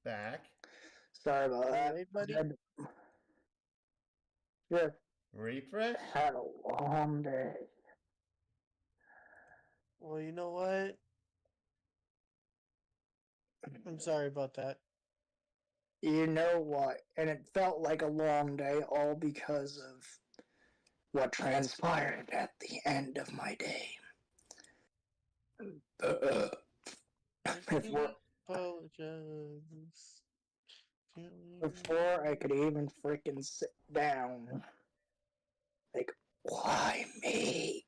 Back. Sorry about that. Hey, buddy. Just Refresh. had a long day. Well, you know what? I'm sorry about that. You know what? And it felt like a long day, all because of what transpired at the end of my day. Before I could even freaking sit down. Like, why me?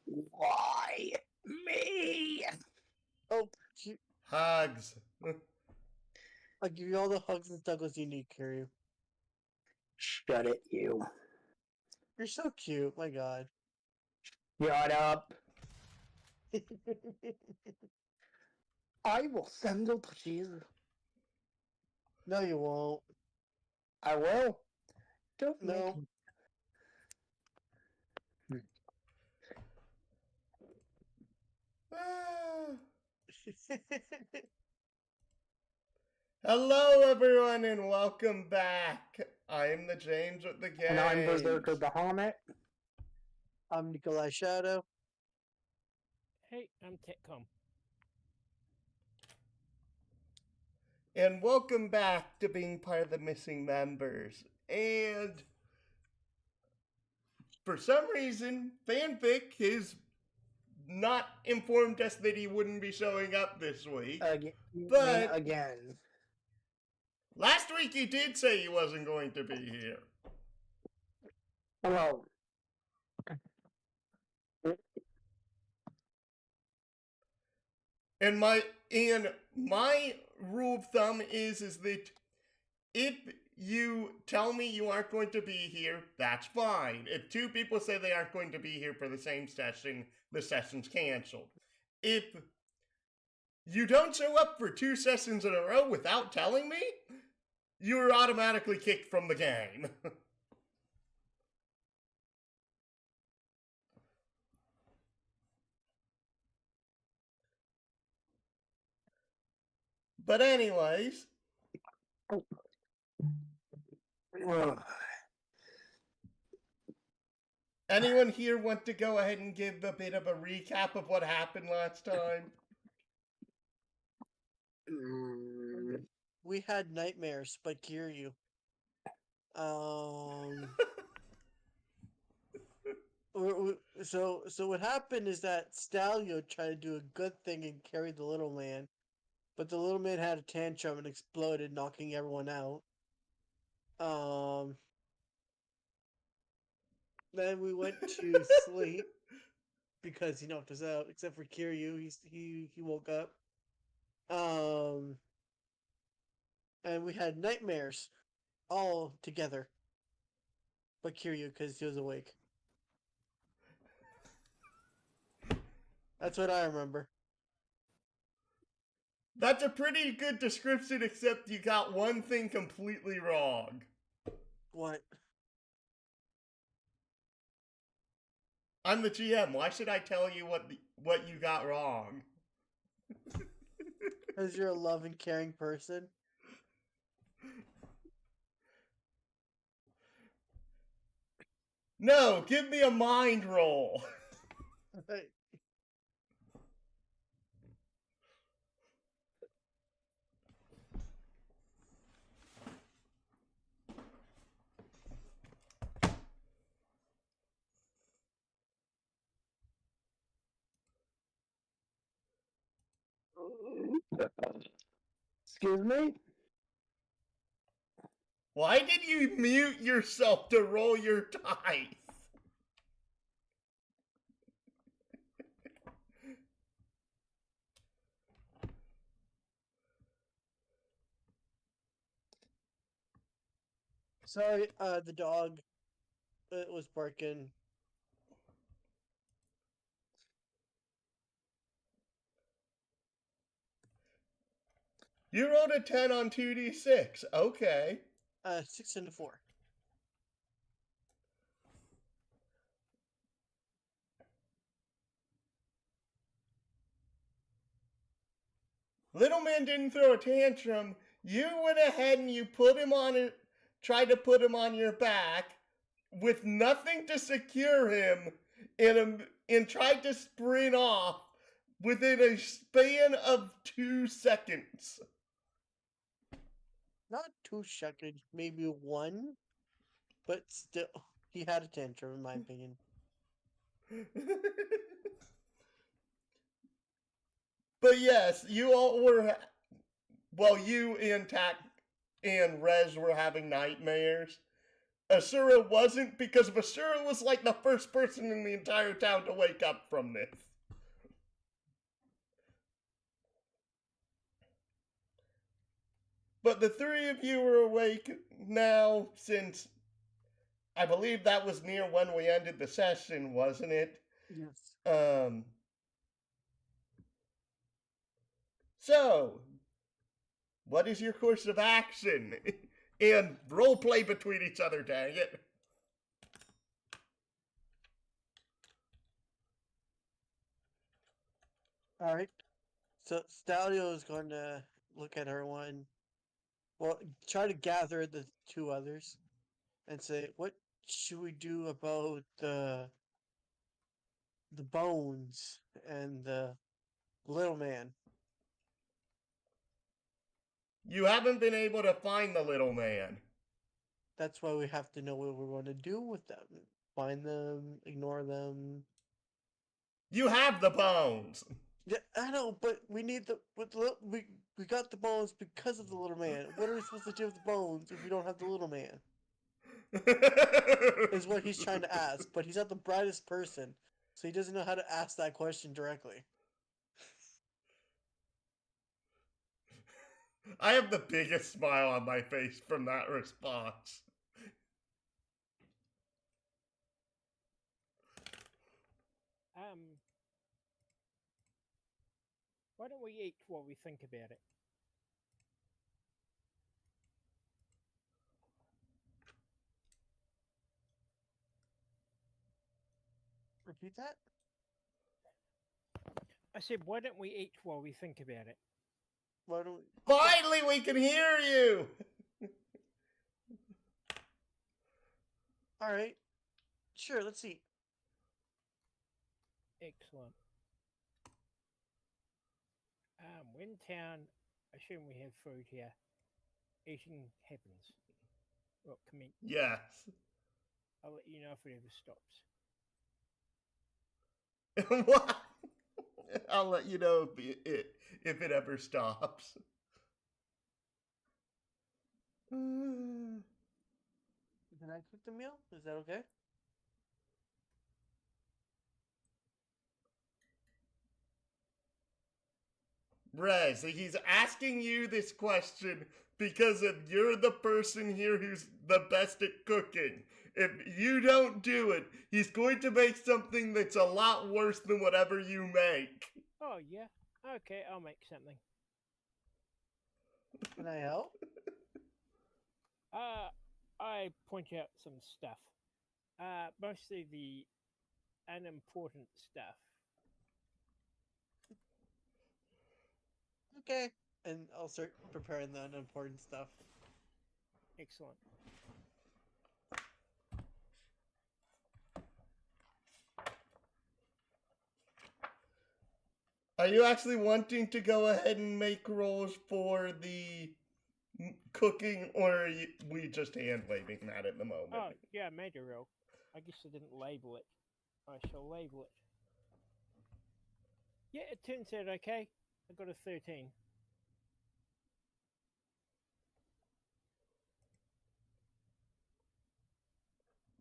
Why me? Oh, Hugs. I'll give you all the hugs and snuggles you need, Kiryu. Shut it, you. You're so cute, my god. Shut up. I will send it to Jesus. No, you won't. I will. Don't No. make Hello, everyone, and welcome back. I'm the James with the game. And I'm Berserker Bahamut. I'm Nikolai Shadow. Hey, I'm Titcom. And welcome back to being part of the missing members. And for some reason, Fanfic has not informed us that he wouldn't be showing up this week. But again. Last week he did say he wasn't going to be here. Well. And my rule of thumb is that if you tell me you aren't going to be here, that's fine. If two people say they aren't going to be here for the same session, the session's canceled. If you don't show up for 2 sessions in a row without telling me, you're automatically kicked from the game. But anyways. Anyone here want to go ahead and give a bit of a recap of what happened last time? We had nightmares by Kiryu. So what happened is that Stalio tried to do a good thing and carry the little man, but the little man had a tantrum and exploded, knocking everyone out. Then we went to sleep because he knocked us out, except for Kiryu. He woke up. And we had nightmares all together. But Kiryu, because he was awake. That's what I remember. That's a pretty good description, except you got one thing completely wrong. What? I'm the GM. Why should I tell you what you got wrong? Because you're a loving, caring person. No, give me a mind roll. Excuse me? Why did you mute yourself to roll your dice? Sorry, the dog was barking. You rolled a 10 on 2d6. Okay. 6 and a 4. Little man didn't throw a tantrum. You went ahead and you put him on it, tried to put him on your back with nothing to secure him and tried to sprint off within a span of 2 seconds. Not 2 seconds, maybe 1. But still, he had a tantrum, in my opinion. But yes, you all were, well, you and Tak and Rez were having nightmares. Asura wasn't, because Asura was like the first person in the entire town to wake up from this. But the three of you are awake now, since I believe that was near when we ended the session, wasn't it? Yes. So, what is your course of action? And roleplay between each other, dang it. Alright. So Stalio is going to look at everyone. Well, try to gather the 2 others and say, what should we do about the bones and the little man? You haven't been able to find the little man. That's why we have to know what we're going to do with them. Find them, ignore them. You have the bones. Yeah, I know, but we need we got the bones because of the little man. What are we supposed to do with the bones if we don't have the little man? Is what he's trying to ask, but he's not the brightest person, so he doesn't know how to ask that question directly. I have the biggest smile on my face from that response. Why don't we eat while we think about it? Repeat that? I said, why don't we eat while we think about it? Why don't we... Finally, we can hear you! Alright. Sure, let's eat. Excellent. We're in town. I assume we have food here. Eating happens. Well, commence. Yes. I'll let you know if it ever stops. What? I'll let you know if it ever stops. Can I cook the meal? Is that okay? Rez, he's asking you this question because of you're the person here who's the best at cooking. If you don't do it, he's going to make something that's a lot worse than whatever you make. Oh, yeah? Okay, I'll make something. Can I help? I point out some stuff. Mostly the unimportant stuff. Okay. And I'll start preparing the unimportant stuff. Excellent. Are you actually wanting to go ahead and make rolls for the cooking, or are we just hand waving that at the moment? Oh, yeah, I made a roll. I guess I didn't label it. I shall label it. Yeah, it turns out okay. I got a 13.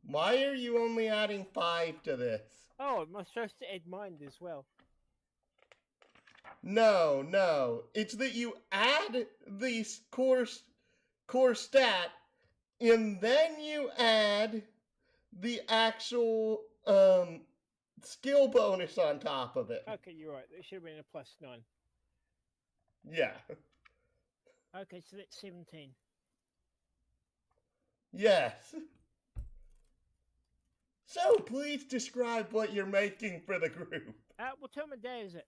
Why are you only adding 5 to this? Oh, am I supposed to add mine as well? No. It's that you add the core stat, and then you add the actual skill bonus on top of it. Okay, you're right. There should have been a +9. Yeah. Okay, so that's 17. Yes. So please describe what you're making for the group. What time of day is it?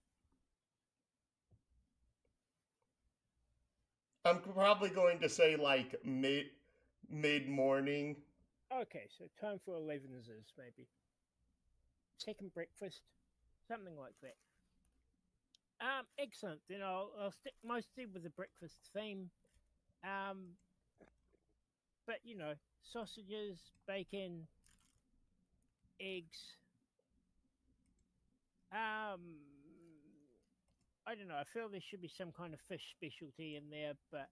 I'm probably going to say like mid morning. Okay, so time for 11s maybe. Second breakfast, something like that. Excellent. Then I'll stick mostly with the breakfast theme. Um, but sausages, bacon, eggs. Um, I don't know. I feel there should be some kind of fish specialty in there, but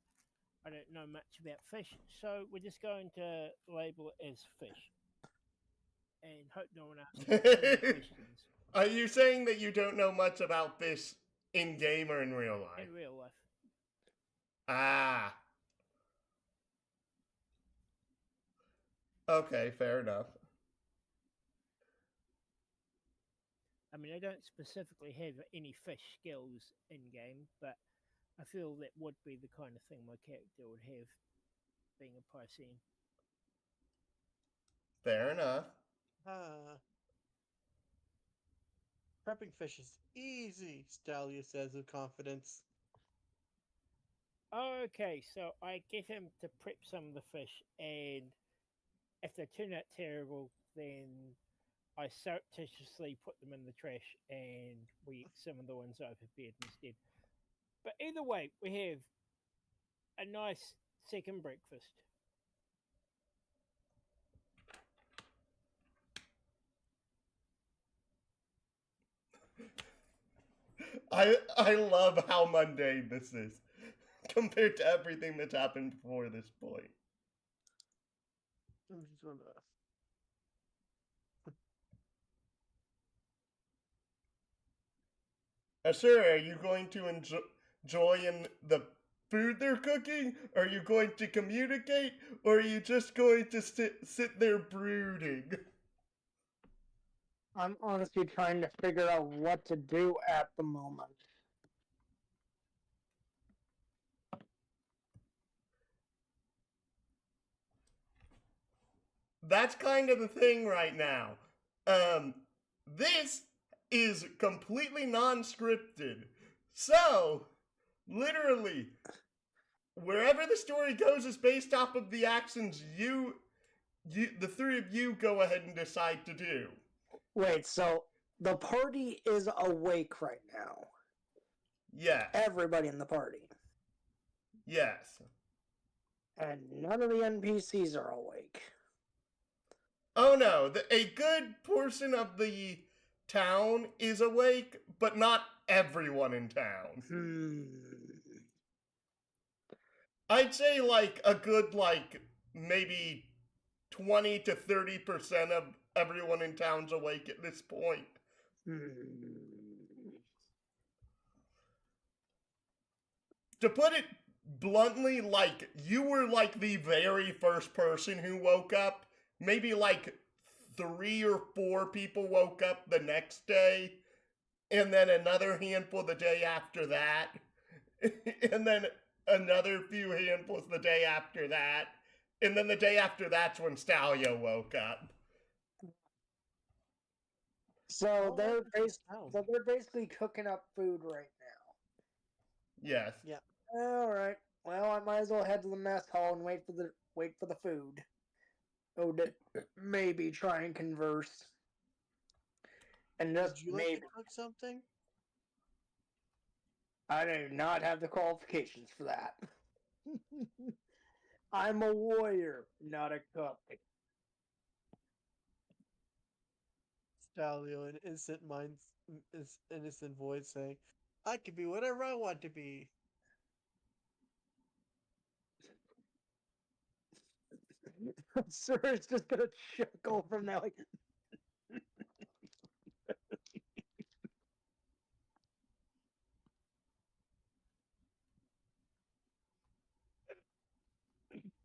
I don't know much about fish, so we're just going to label it as fish and hope no one asks any questions Are you saying that you don't know much about fish in game or in real life? in real life. Ah. Okay, fair enough. I mean, I don't specifically have any fish skills in game, but I feel that would be the kind of thing my character would have, being a Piscean. Fair enough. Prepping fish is easy, Stalia says with confidence. Okay, so I get him to prep some of the fish, and if they turn out terrible, then I surreptitiously put them in the trash and we eat some of the ones I've prepared instead. But either way, we have a nice second breakfast. I love how mundane this is compared to everything that's happened before this point. I'm just gonna. Sure, are you going to enjoy in the food they're cooking? Are you going to communicate? Or are you just going to sit there brooding? I'm honestly trying to figure out what to do at the moment. That's kind of the thing right now. This is completely non-scripted. So, literally, wherever the story goes is based off of the actions the three of you go ahead and decide to do. Wait, so the party is awake right now. Yes. Everybody in the party. Yes. And none of the NPCs are awake. Oh no, a good portion of the town is awake, but not everyone in town. I'd say like a good maybe 20 to 30% of everyone in town's awake at this point. To put it bluntly, like you were like the very first person who woke up. Maybe like 3 or 4 people woke up the next day, and then another handful the day after that, and then another few handfuls the day after that, and then the day after that's when Stalio woke up. So they're basically cooking up food right now. Yes. Yeah. All right. Well, I might as well head to the mess hall and wait for the food. Oh, maybe try and converse. And just Would you like maybe. to cook something? I do not have the qualifications for that. I'm a warrior, not a cook. Stalio, an innocent voice saying, "I can be whatever I want to be." Sir is just gonna chuckle from now. Like,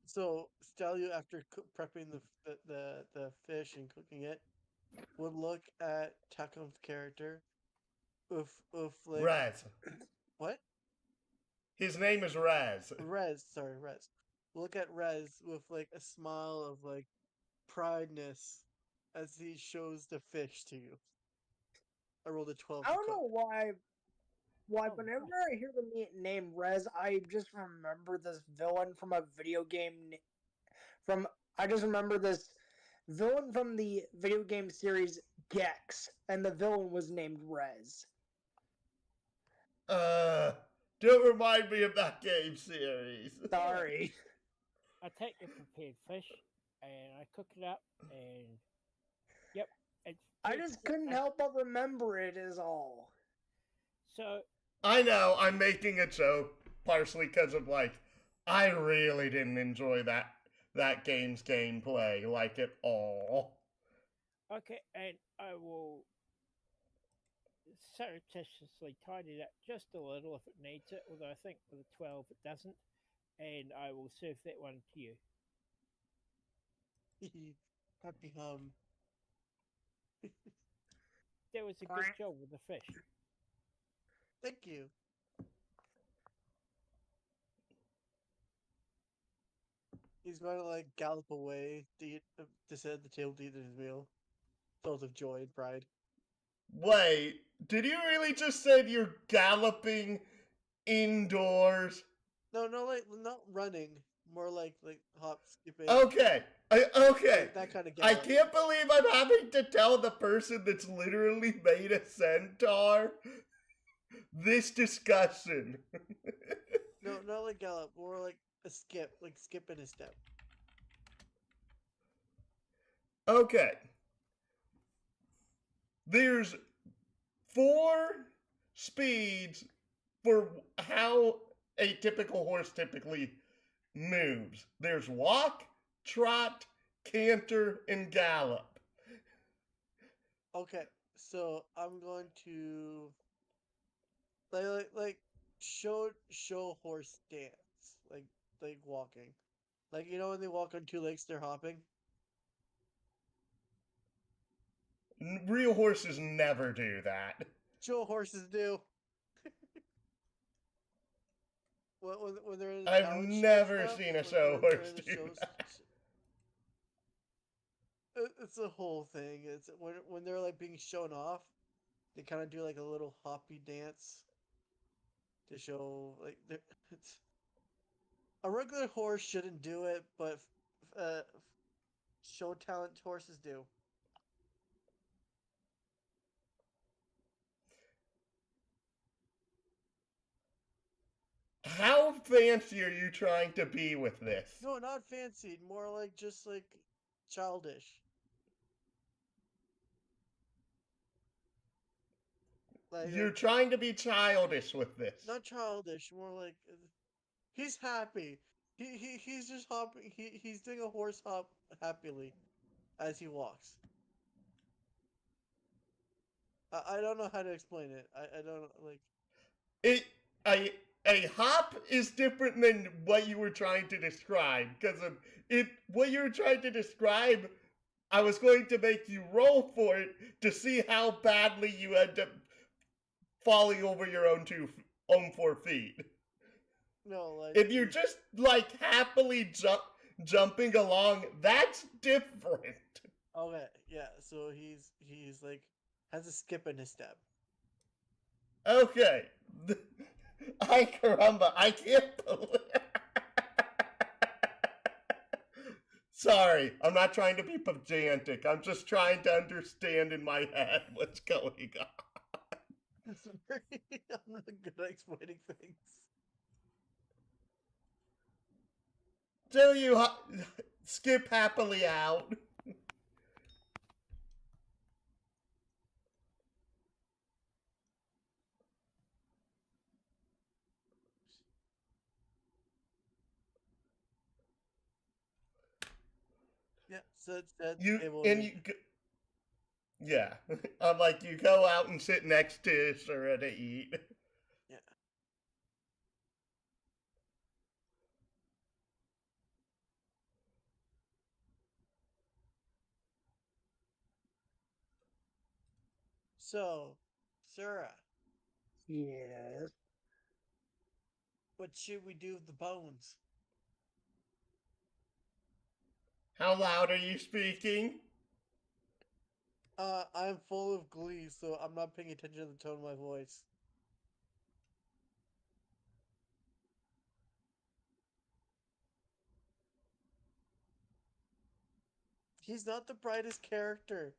So Stalio, after prepping the fish and cooking it, would look at Takum's character with like Raz. what? His name is Raz. Rez, sorry, Rez. Look at Rez with like a smile of like prideness as he shows the fish to you. I rolled a 12 I to don't cook. know why Why, Oh, whenever nice. I hear the name Rez, I just remember this villain from a video game. From I just remember this villain from the video game series Gex, and the villain was named Rez. Uh, don't remind me of that game series. Sorry. I take the prepared fish and I cook it up, and yep, it's. I it's just couldn't help but remember it, is all. So I know, I'm making a joke, partially because of, like, I really didn't enjoy that game's gameplay, like, at all. okay, and I will surreptitiously tidy it up just a little if it needs it, although I think with a 12 it doesn't, and I will serve that one to you. Happy hum. That was a good job with the fish. Thank you. He's going to like gallop away to sit at the table to eat his meal, filled with joy and pride. Wait, did you really just say you're galloping indoors? No, not running. More like hop, skipping. Okay, okay. Like that kind of I gallop. can't believe I'm having to tell the person that's literally made a centaur this discussion. No, not like gallop. More like a skip, like skipping a step. Okay. There's 4 speeds for how a typical horse typically moves. There's walk, trot, canter, and gallop. Okay, so I'm going to like show horse dance, like walking, like when they walk on 2 legs, they're hopping. Real horses never do that. Show horses do. when they're in the I've talent show never stuff, seen a when show they're horse in the do shows, that. it's a whole thing. It's when they're like being shown off, they kind of do like a little hoppy dance to show like it's a regular horse shouldn't do it, but show talent horses do. How fancy are you trying to be with this? No, not fancy. More like just like childish. You're trying to be childish with this. Not childish. More like he's happy. He's just hopping. He's doing a horse hop happily as he walks. I don't know how to explain it. I don't like It a hop is different than what you were trying to describe, because of it. What you were trying to describe, I was going to make you roll for it to see how badly you end up falling over your own 4 feet. no like If you're just like happily jumping along, that's different. okay, yeah. So he's like has a skip in his step. Okay. Ay caramba, I can't believe. Sorry, I'm not trying to be pedantic. I'm just trying to understand in my head what's going on. I'm not good at explaining things. Do you skip happily out? Yeah, so it's that You table. and you. Yeah, I'm like you go out and sit next to Sura to eat. Yeah. So, Sarah, Yes. what should we do with the bones? How loud are you speaking? I'm full of glee, so I'm not paying attention to the tone of my voice. He's not the brightest character.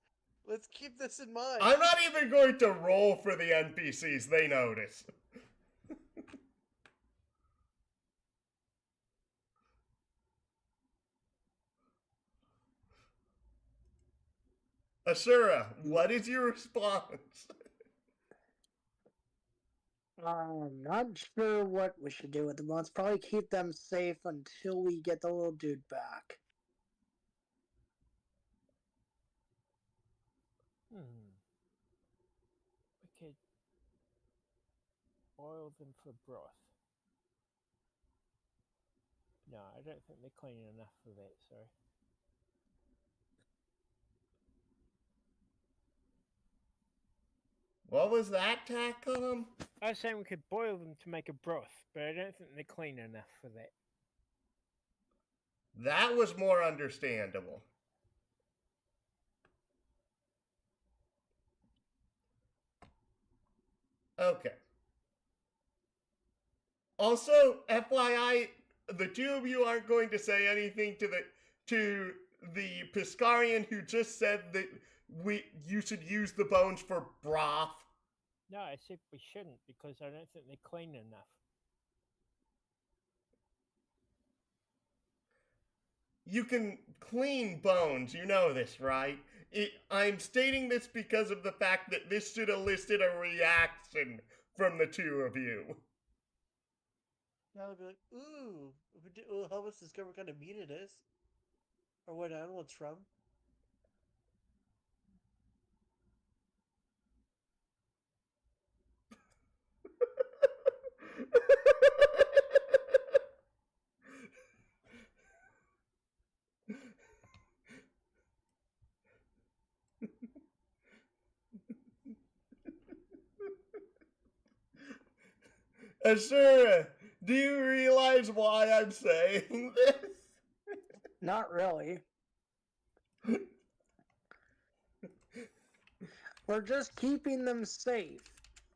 Let's keep this in mind. I'm not even going to roll for the NPCs. They notice. Asura, what is your response? I'm not sure what we should do with them. Let's probably keep them safe until we get the little dude back. We could boil them for broth. No, I don't think they're clean enough for that, sorry. What was that, Tacom? I was saying we could boil them to make a broth, but I don't think they're clean enough for that. That was more understandable. Okay. Also, FYI, the two of you aren't going to say anything to the Piscarian who just said that you should use the bones for broth. No, I said we shouldn't because I don't think they're clean enough. You can clean bones, you know this, right? I'm stating this because of the fact that this should have elicited a reaction from the two of you. Now they'll be like, ooh, it'll help us discover what kind of meat it is. Or what animal it's from. Asura, do you realize why I'm saying this? Not really. We're just keeping them safe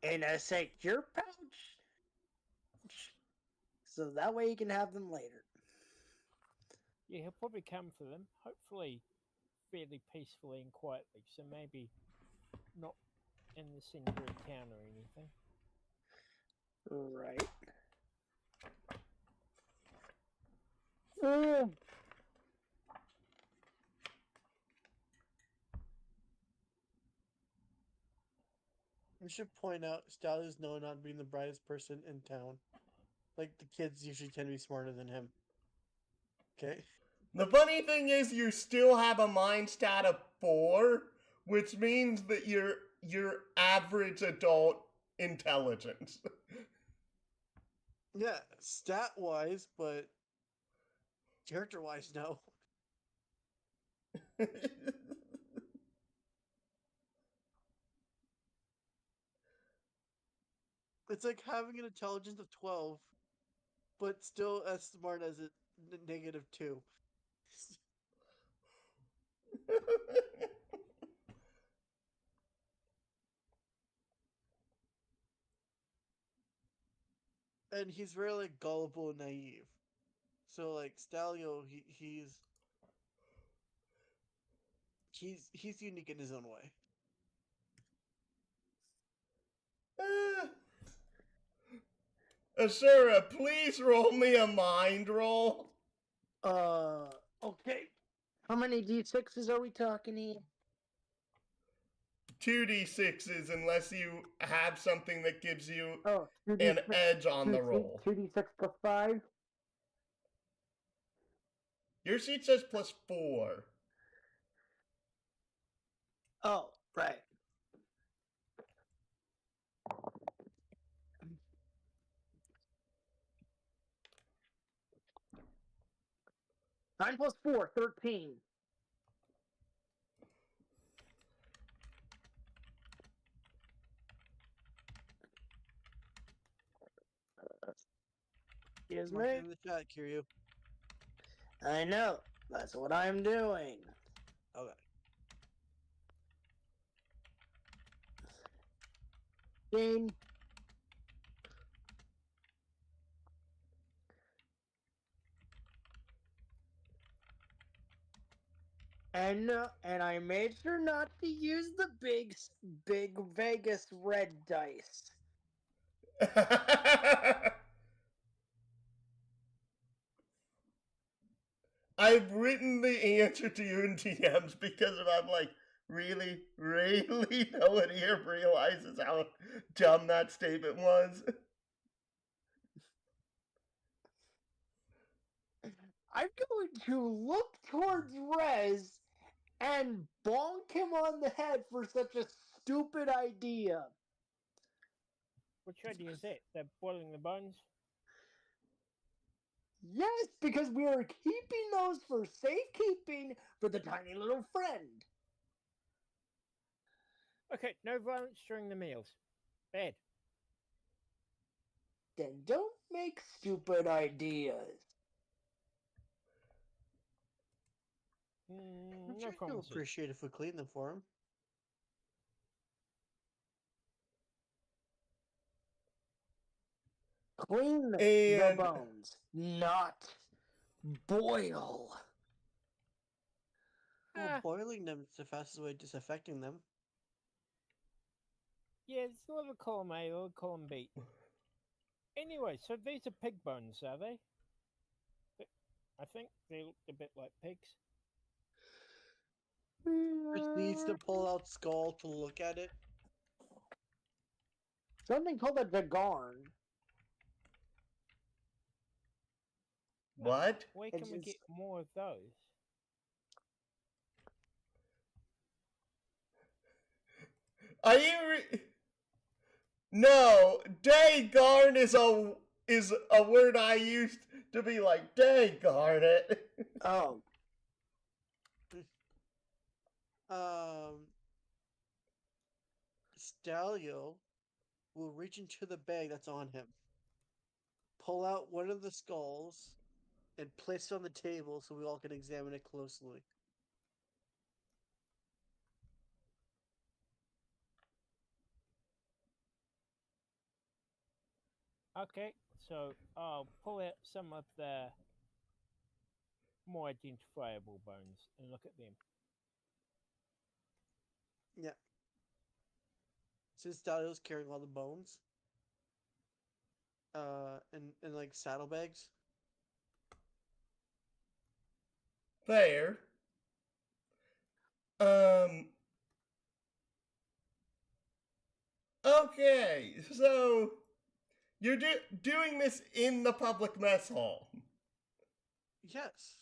in a secure pouch. So that way you can have them later. Yeah, he'll probably come for them, hopefully fairly peacefully and quietly, so maybe not in the center of town or anything. Right. Mm. We should point out Stal is known not being the brightest person in town. Like, the kids usually tend to be smarter than him. Okay? The funny thing is you still have a mind stat of 4, which means that you're average adult intelligence. Yeah, stat-wise, but character-wise, no. It's like having an intelligence of 12, but still as smart as a -2. And he's very, like, gullible and naive. So, like, Stalio, he's unique in his own way. Asura, please roll me a mind roll. Okay. How many D6s are we talking here? 2d6s unless you have something that gives you Oh, an edge on the roll. 2d6 plus 5? Your sheet says +4. Oh, right. Nine plus 4, 13. Excuse Mark me. it in the chat, Kiryu. I know. That's what I'm doing. Okay. Game. And I made sure not to use the big Vegas red dice. I've written the answer to you in DMs because I'm like, really? Nobody here realizes how dumb that statement was? I'm going to look towards Rez and bonk him on the head for such a stupid idea. Which idea is that? They're boiling the bones? Yes, because we are keeping those for safekeeping for the tiny little friend. Okay, no violence during the meals. Bad. Then don't make stupid ideas. I'm No sure he'll promises. appreciate if we clean them for him. Clean the And bones, not boil. Well, Ah. boiling them is the fastest way of disaffecting them. Yeah, it's a little column A, a little column B. Anyway, so these are pig bones, are they? I think they look a bit like pigs. Chris needs to pull out skull to look at it. Something called a dagarn. what? Where It's can we just- get more of those? Are you No, dang is a word I used to be like, dang darn it. Oh, Stalio will reach into the bag that's on him, pull out one of the skulls, and place it on the table so we all can examine it closely. Okay, so I'll pull out some of the more identifiable bones and look at them. Yeah. Since Stalio's carrying all the bones, and like saddlebags. Fair. Okay, so you're doing this in the public mess hall. Yes.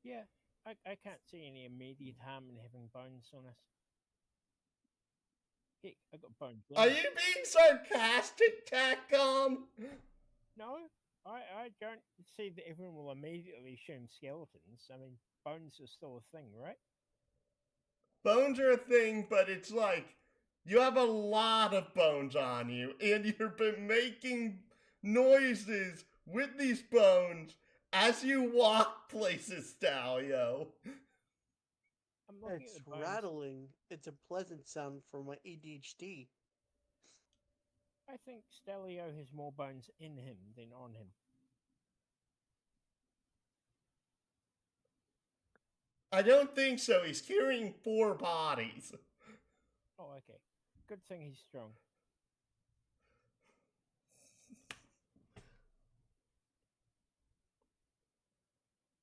Yeah, I can't see any immediate harm in having bones on us. Heck, I got bones. Are you being sarcastic, Tacom? No, I don't see that everyone will immediately assume skeletons. I mean, bones are still a thing, right? Bones are a thing, but it's like you have a lot of bones on you, and you've been making noises with these bones as you walk places, Stalio. I'm looking It's at the bones. rattling. It's a pleasant sound for my ADHD. I think Stelio has more bones in him than on him. I don't think so. He's carrying 4 bodies. Oh, okay. Good thing he's strong.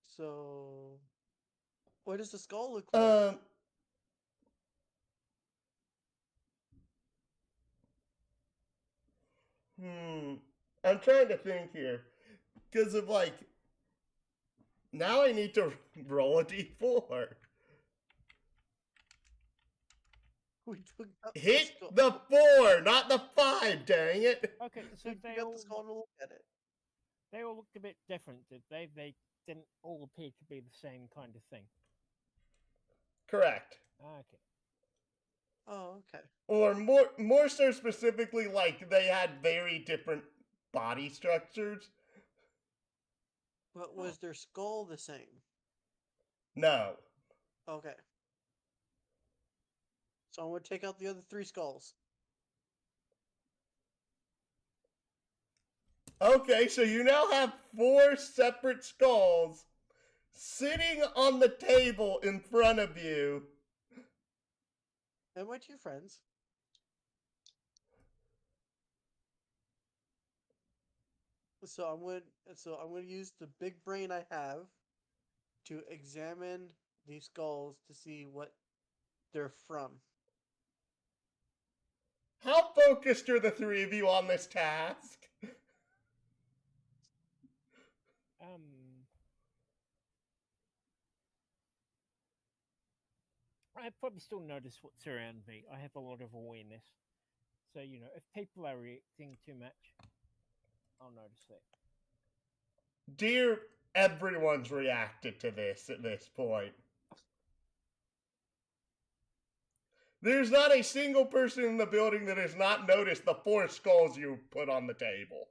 So, what does the skull look like? I'm trying to think here. Because of like, now I need to roll a d4. We took out Hit skull. the 4, not the 5, dang it. Okay, so We took out the skull to look at it. they all looked a bit different, did they? They didn't all appear to be the same kind of thing. Correct. Okay. Oh, okay. Or more so specifically, like they had very different body structures. But was their skull the same? No. Okay. So I'm going to take out the other 3 skulls. Okay, so you now have 4 separate skulls sitting on the table in front of you. And my 2 friends. So I'm going to use the big brain I have to examine these skulls to see what they're from. How focused are the 3 of you on this task? I probably still notice what's around me. I have a lot of awareness. So, if people are reacting too much, I'll notice that. Dear, everyone's reacted to this at this point. There's not a single person in the building that has not noticed the 4 skulls you put on the table.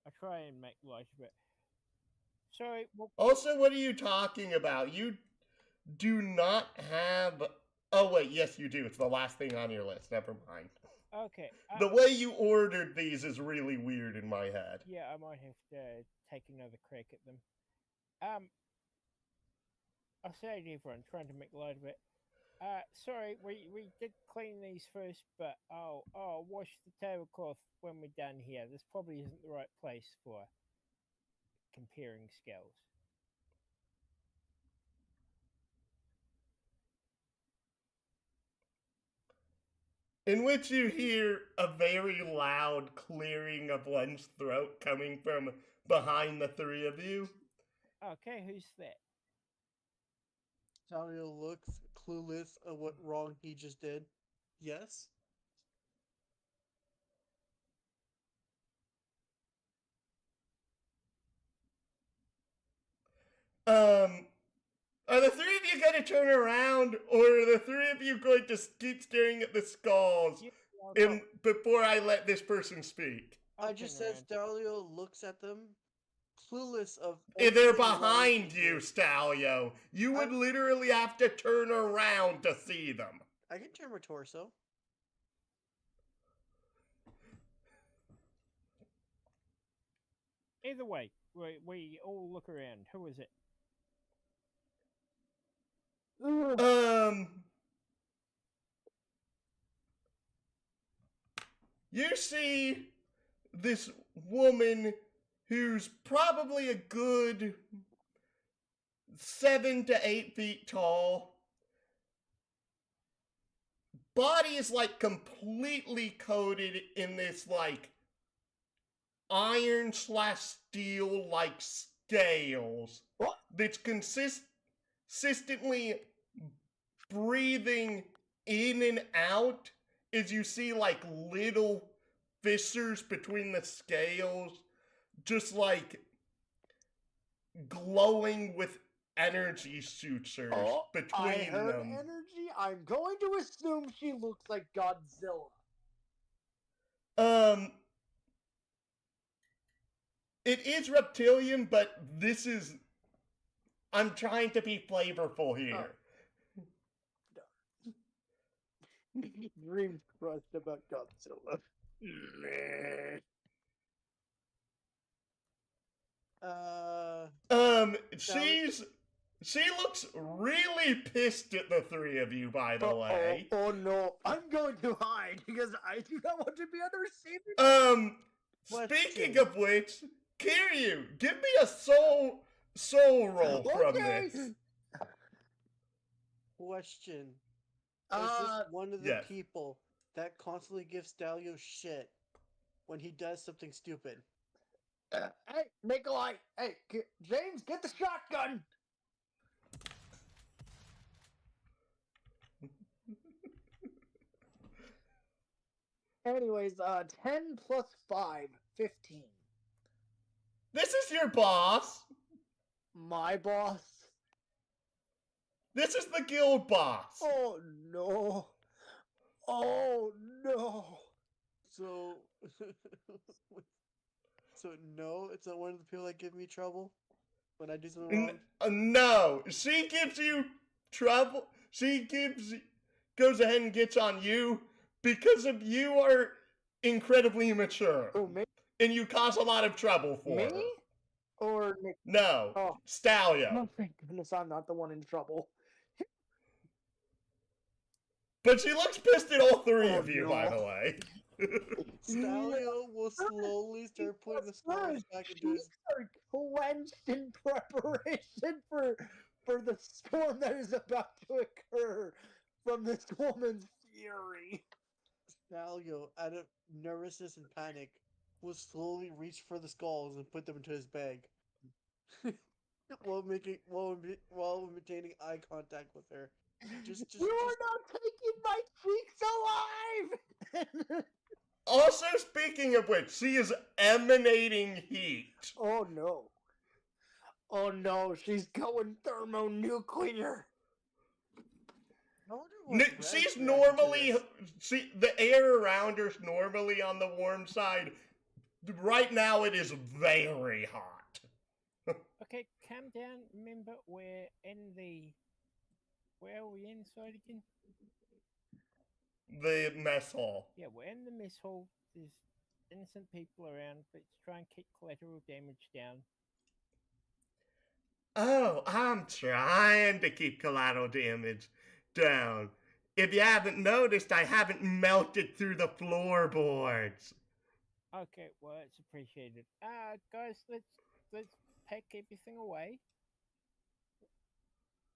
I try and make light of it. Sorry, Also, what are you talking about? You do not have... Oh, wait, yes, you do. It's the last thing on your list. Never mind. Okay. The way you ordered these is really weird in my head. Yeah, I might have to take another crack at them. I'll say to everyone, trying to make light of it. Sorry, we did clean these first, but I'll wash the tablecloth when we're done here. This probably isn't the right place for comparing scales. In which you hear a very loud clearing of one's throat coming from behind the 3 of you. Okay, who's that? Talia looks clueless at what wrong he just did. Yes? Are the 3 of you going to turn around, or are the 3 of you going to keep staring at the skulls before I let this person speak? I just said Stalio looks at them, clueless of... They're behind you, Stalio. You would literally have to turn around to see them. I can turn my torso. Either way, we all look around. Who is it? You see this woman who's probably a good 7 to 8 feet tall. Body is like completely coated in this like iron/steel like scales. What? That's consistently breathing in and out as you see like little fissures between the scales, just like glowing with energy sutures between I heard them. energy. I'm going to assume she looks like Godzilla. It is reptilian, but this is... I'm trying to be flavorful here. Dreams crushed about Godzilla. She looks really pissed at the 3 of you, by the way. Oh no, I'm going to hide because I do not want to be under siege. Speaking of which, Kiryu, give me a soul roll from this. Question. Is this one of the yes. people that constantly gives Stalio shit when he does something stupid? Hey, Nikolai! Hey, James, get the shotgun! Anyways, 10 plus 5, 15. This is your boss. My boss? This is the guild boss. Oh no. Oh no. So, So no, it's not one of the people that give me trouble when I do something wrong. No, she gives you trouble. Goes ahead and gets on you because of you are incredibly immature. Who, me? And you cause a lot of trouble for her. Me? Or Nick? No, Oh. Stalio. Oh, thank goodness I'm not the one in trouble. But she looks pissed at all three Oh, of you, by no. the way. Stalio will slowly start putting the skulls back into his. Are clenched in preparation for the storm that is about to occur from this woman's fury. Stalio, out of nervousness and panic, will slowly reach for the skulls and put them into his bag, while maintaining eye contact with her. You are not taking my cheeks alive! Also, speaking of which, she is emanating heat. Oh no. Oh no, she's going thermonuclear. She's normally, the air around her's normally on the warm side. Right now it is very hot. Okay, calm down. Remember, where are we inside again? The mess hall. Yeah, we're in the mess hall. There's innocent people around. Let's try and keep collateral damage down. Oh, I'm trying to keep collateral damage down. If you haven't noticed, I haven't melted through the floorboards. Okay, well, it's appreciated. Guys, let's pack everything away.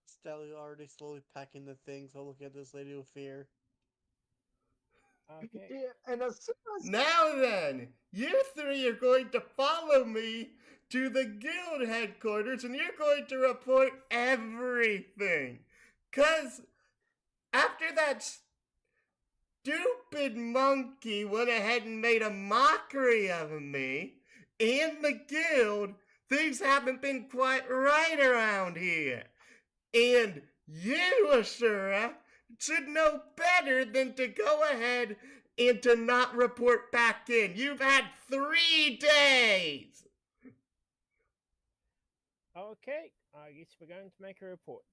Stalio already slowly packing the things while looking at this lady with fear. Okay. Yeah, and as soon as Now then, you three are going to follow me to the guild headquarters and you're going to report everything. 'Cause after that stupid monkey went ahead and made a mockery of me and the guild, things haven't been quite right around here. And you, Asura, should know better than to go ahead and to not report back in. You've had 3 days. Okay, I guess we're going to make a report.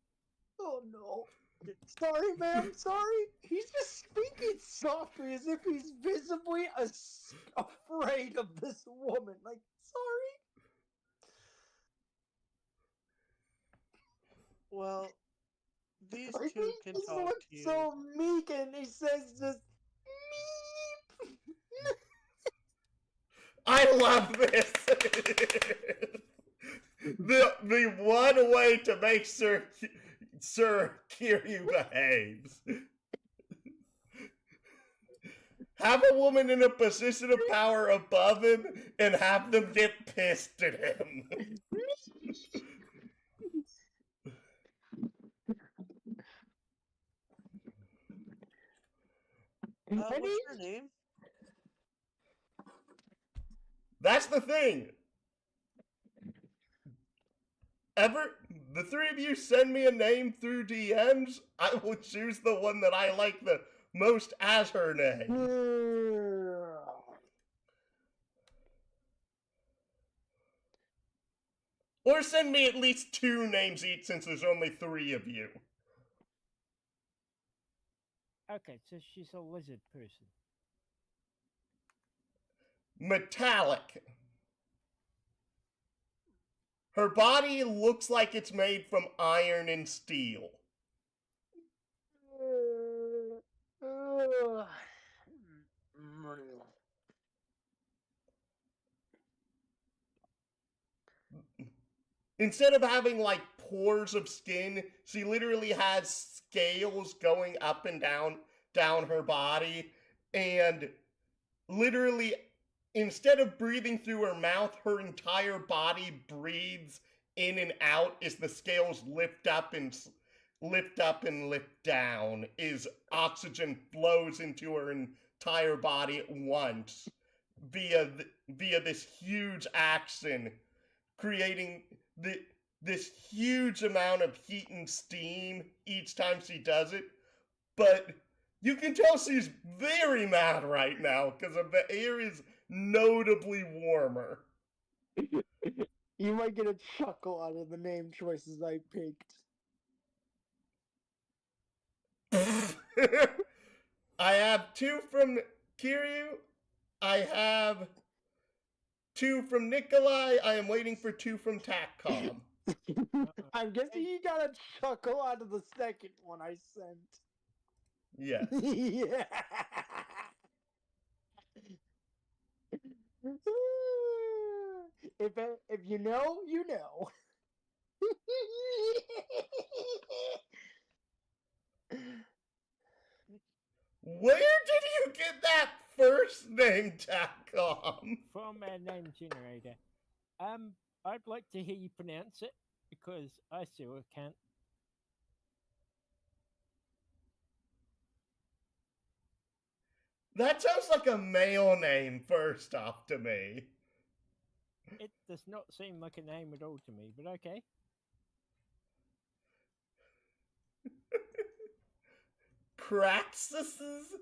oh no. Sorry, ma'am, sorry. He's just speaking softly as if he's visibly afraid of this woman. Like, sorry. Well, these I two think can he talk looks to you. so meek and he says just meep. I love this. the one way to make Sir Kiryu behaves. Have a woman in a position of power above him and have them get pissed at him. What's her name? That's the thing. The 3 of you send me a name through DMs, I will choose the one that I like the most as her name. Or send me at least 2 names each since there's only 3 of you. Okay, so she's a lizard person. Metallic. Her body looks like it's made from iron and steel. Instead of having like pores of skin, she literally has scales going up and down her body, and literally instead of breathing through her mouth, her entire body breathes in and out as the scales lift up and lift down as oxygen flows into her entire body at once via this huge action, creating this huge amount of heat and steam each time she does it. But you can tell she's very mad right now because the air is notably warmer. You might get a chuckle out of the name choices I picked. I have 2 from Kiryu. I have 2 from Nikolai. I am waiting for 2 from TACCOM. I'm guessing you got a chuckle out of the second one I sent. Yeah. Yeah. If you know, you know. Where did you get that first name, TACCOM? From a name generator. I'd like to hear you pronounce it because I still can't. That sounds like a male name, first off, to me. It does not seem like a name at all to me, but okay. Craxuses?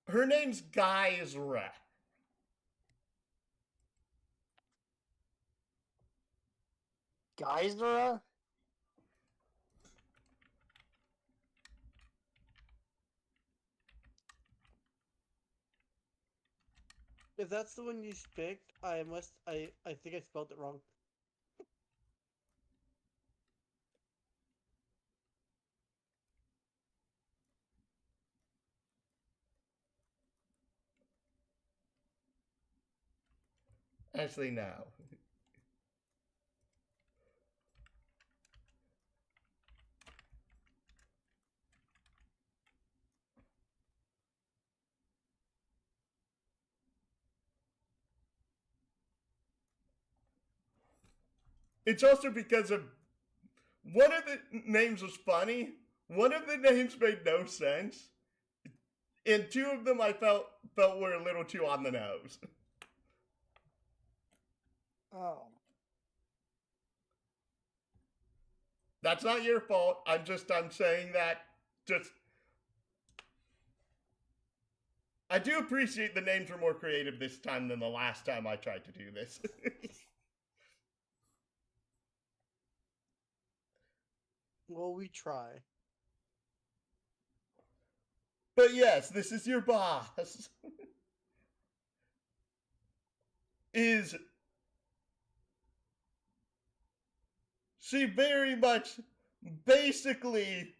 Her name's Geisra. Geisra? If that's the one you picked, I think I spelled it wrong. Actually, no. It's also because of one of the names was funny, one of the names made no sense, and 2 of them I felt were a little too on the nose. Oh. That's not your fault. I'm saying that just. I do appreciate the names were more creative this time than the last time I tried to do this. Well, we try. But yes, this is your boss. Is she very much basically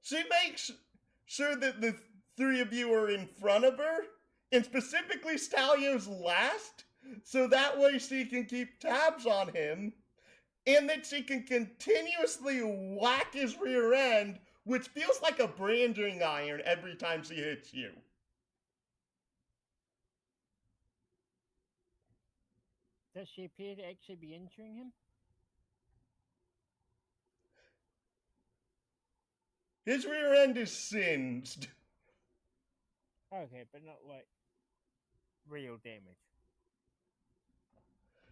she makes sure that the 3 of you are in front of her, and specifically Stalio's last, so that way she can keep tabs on him, and that she can continuously whack his rear end, which feels like a branding iron every time she hits you. Does she appear to actually be injuring him? His rear end is singed. Okay, but not like real damage.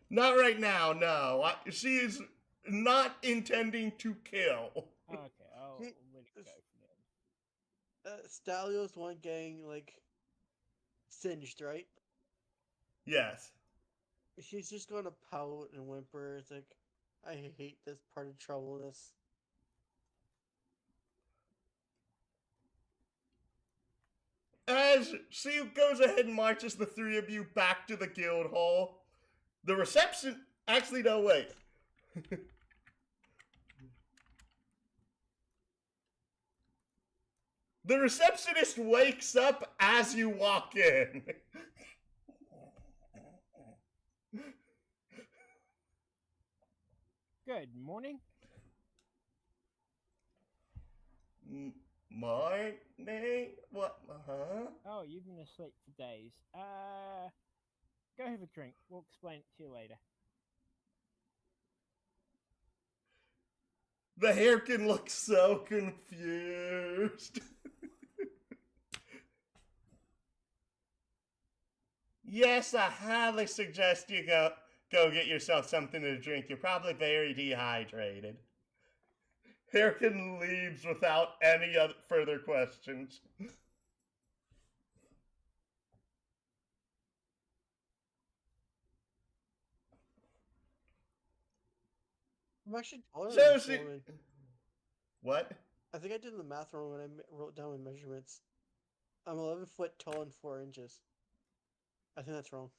Not right now, no. She is not intending to kill. Okay, I'll He- let it go for now. Stalio's one getting like singed, right? Yes. She's just gonna pout and whimper. It's like, I hate this part of troubleness. As she goes ahead and marches the 3 of you back to the guild hall, the reception. Actually, no, wait. The receptionist wakes up as you walk in. Good morning. Morning? What? Oh, you've been asleep for days. Go have a drink. We'll explain it to you later. The hair can look so confused. Yes, I highly suggest you go get yourself something to drink. You're probably very dehydrated. Harrigan leaves without any other further questions. I'm actually taller than So this she, woman. what? I think I did the math wrong when I wrote down my measurements. I'm 11 foot tall and 4 inches. I think that's wrong.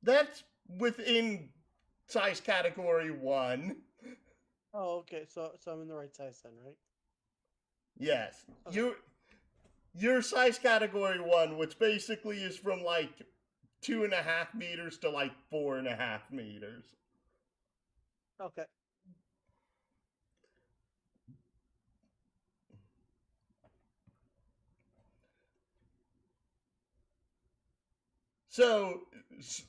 That's within size category 1. Oh, okay. So I'm in the right size then, right? Yes. Okay. Your size category 1, which basically is from like 2.5 meters to like 4.5 meters. Okay. So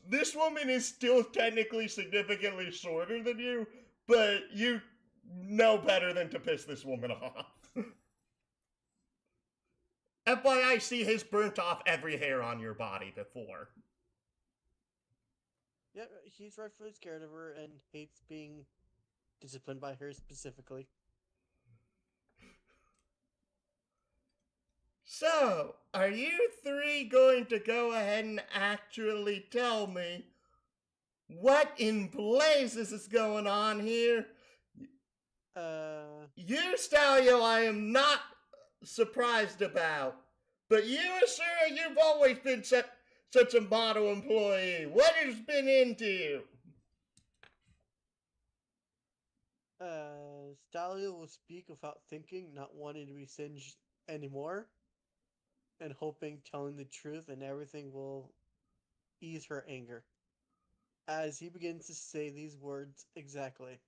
this woman is still technically significantly shorter than you, but you know better than to piss this woman off. FYI, she has burnt off every hair on your body before. Yeah, he's rightfully scared of her and hates being disciplined by her specifically. So, are you three going to go ahead and actually tell me what in blazes is going on here? You, Stalio, I am not surprised about. But you, Asura, you've always been such a model employee. What has been into you? Stalio will speak without thinking, not wanting to be singed anymore, and hoping telling the truth and everything will ease her anger. As he begins to say these words exactly.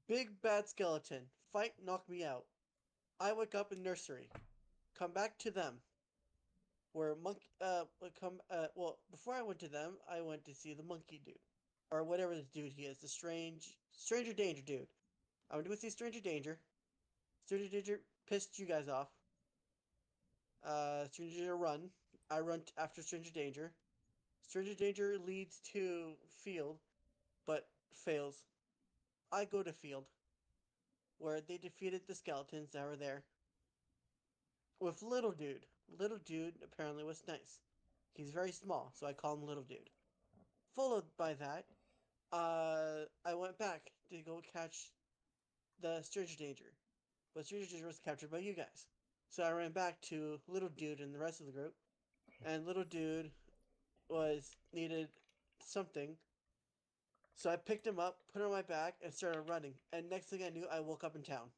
Big bad skeleton, fight knock me out. I wake up in nursery. Come back to them. Where monkey well, before I went to them, I went to see the monkey dude. Or whatever this dude he is, the Stranger Danger dude. I went to go see Stranger Danger. Stranger Danger pissed you guys off. Stranger Danger run. I run after Stranger Danger. Stranger Danger leads to field, but fails. I go to field, where they defeated the skeletons that were there. With Little Dude. Little Dude apparently was nice. He's very small, so I call him Little Dude. Followed by that, I went back to go catch the Stranger Danger. But Stranger Danger was captured by you guys. So I ran back to Little Dude and the rest of the group. And Little Dude needed something. So I picked him up, put him on my back, and started running. And next thing I knew, I woke up in town.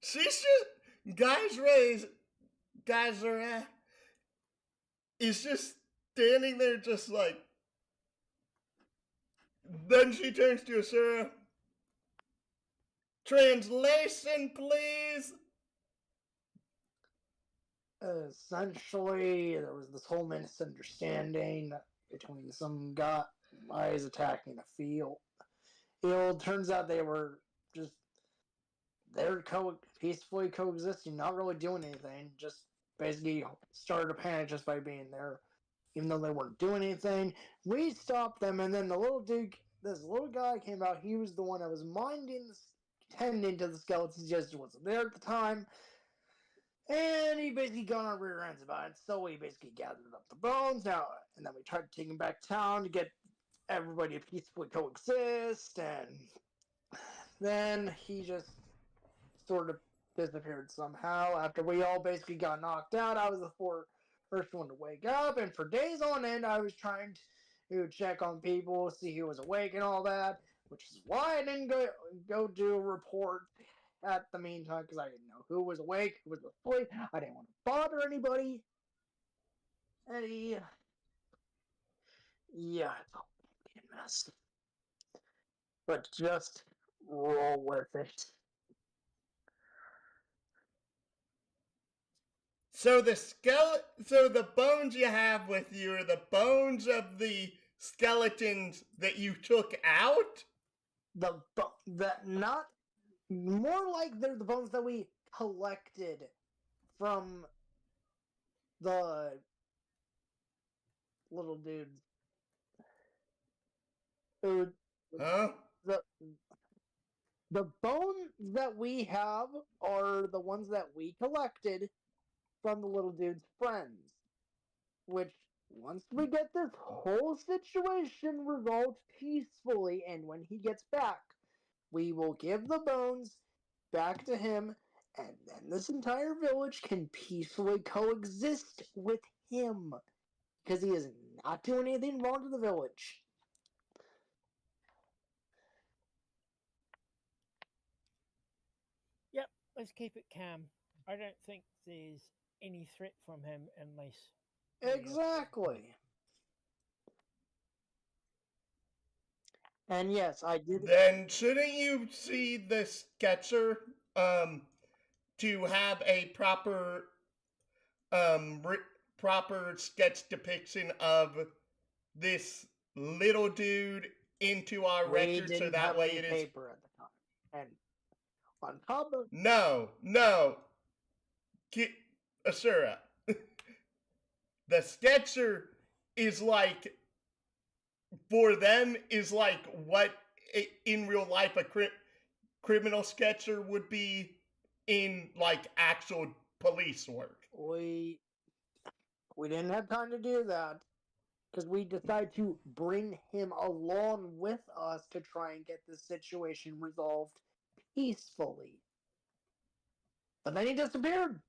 She's just guys are is just standing there, just like. Then she turns to Asura. Translation, please. Essentially, there was this whole misunderstanding between some guys attacking a field. Turns out they were just they're peacefully coexisting, not really doing anything. Just basically started a panic just by being there, even though they weren't doing anything. We stopped them, and then this little guy came out. He was the one that was tending to the skeletons. Just wasn't there at the time. And he basically got on rear ends about it. So we basically gathered up the bones now, and then we tried to take him back to town to get everybody to peacefully coexist. And then he just sort of disappeared somehow. After we all basically got knocked out, I was the first one to wake up. And for days on end, I was trying to check on people, see who was awake and all that. Which is why I didn't go do a report at the meantime, because I didn't know who was awake, who was asleep. I didn't want to bother anybody. Eddie. Yeah, it's all a mess. But just roll with it. So the bones you have with you are the bones of the skeletons that you took out? Not more like they're the bones that we collected from the little dudes. Huh? The bones that we have are the ones that we collected from the little dude's friends. Which, once we get this whole situation resolved peacefully, and when he gets back, we will give the bones back to him, and then this entire village can peacefully coexist with him. Because he is not doing anything wrong to the village. Yep, let's keep it calm. I don't think there's any threat from him unless. Exactly. And yes, I did. Then shouldn't you see the sketcher to have a proper sketch depiction of this little dude into our We record, didn't so that have way any it is. paper at the time. And on top of No, Asura. The sketcher is like, for them, is like what in real life a criminal sketcher would be in like actual police work. we didn't have time to do that because we decided to bring him along with us to try and get this situation resolved peacefully. But then he disappeared.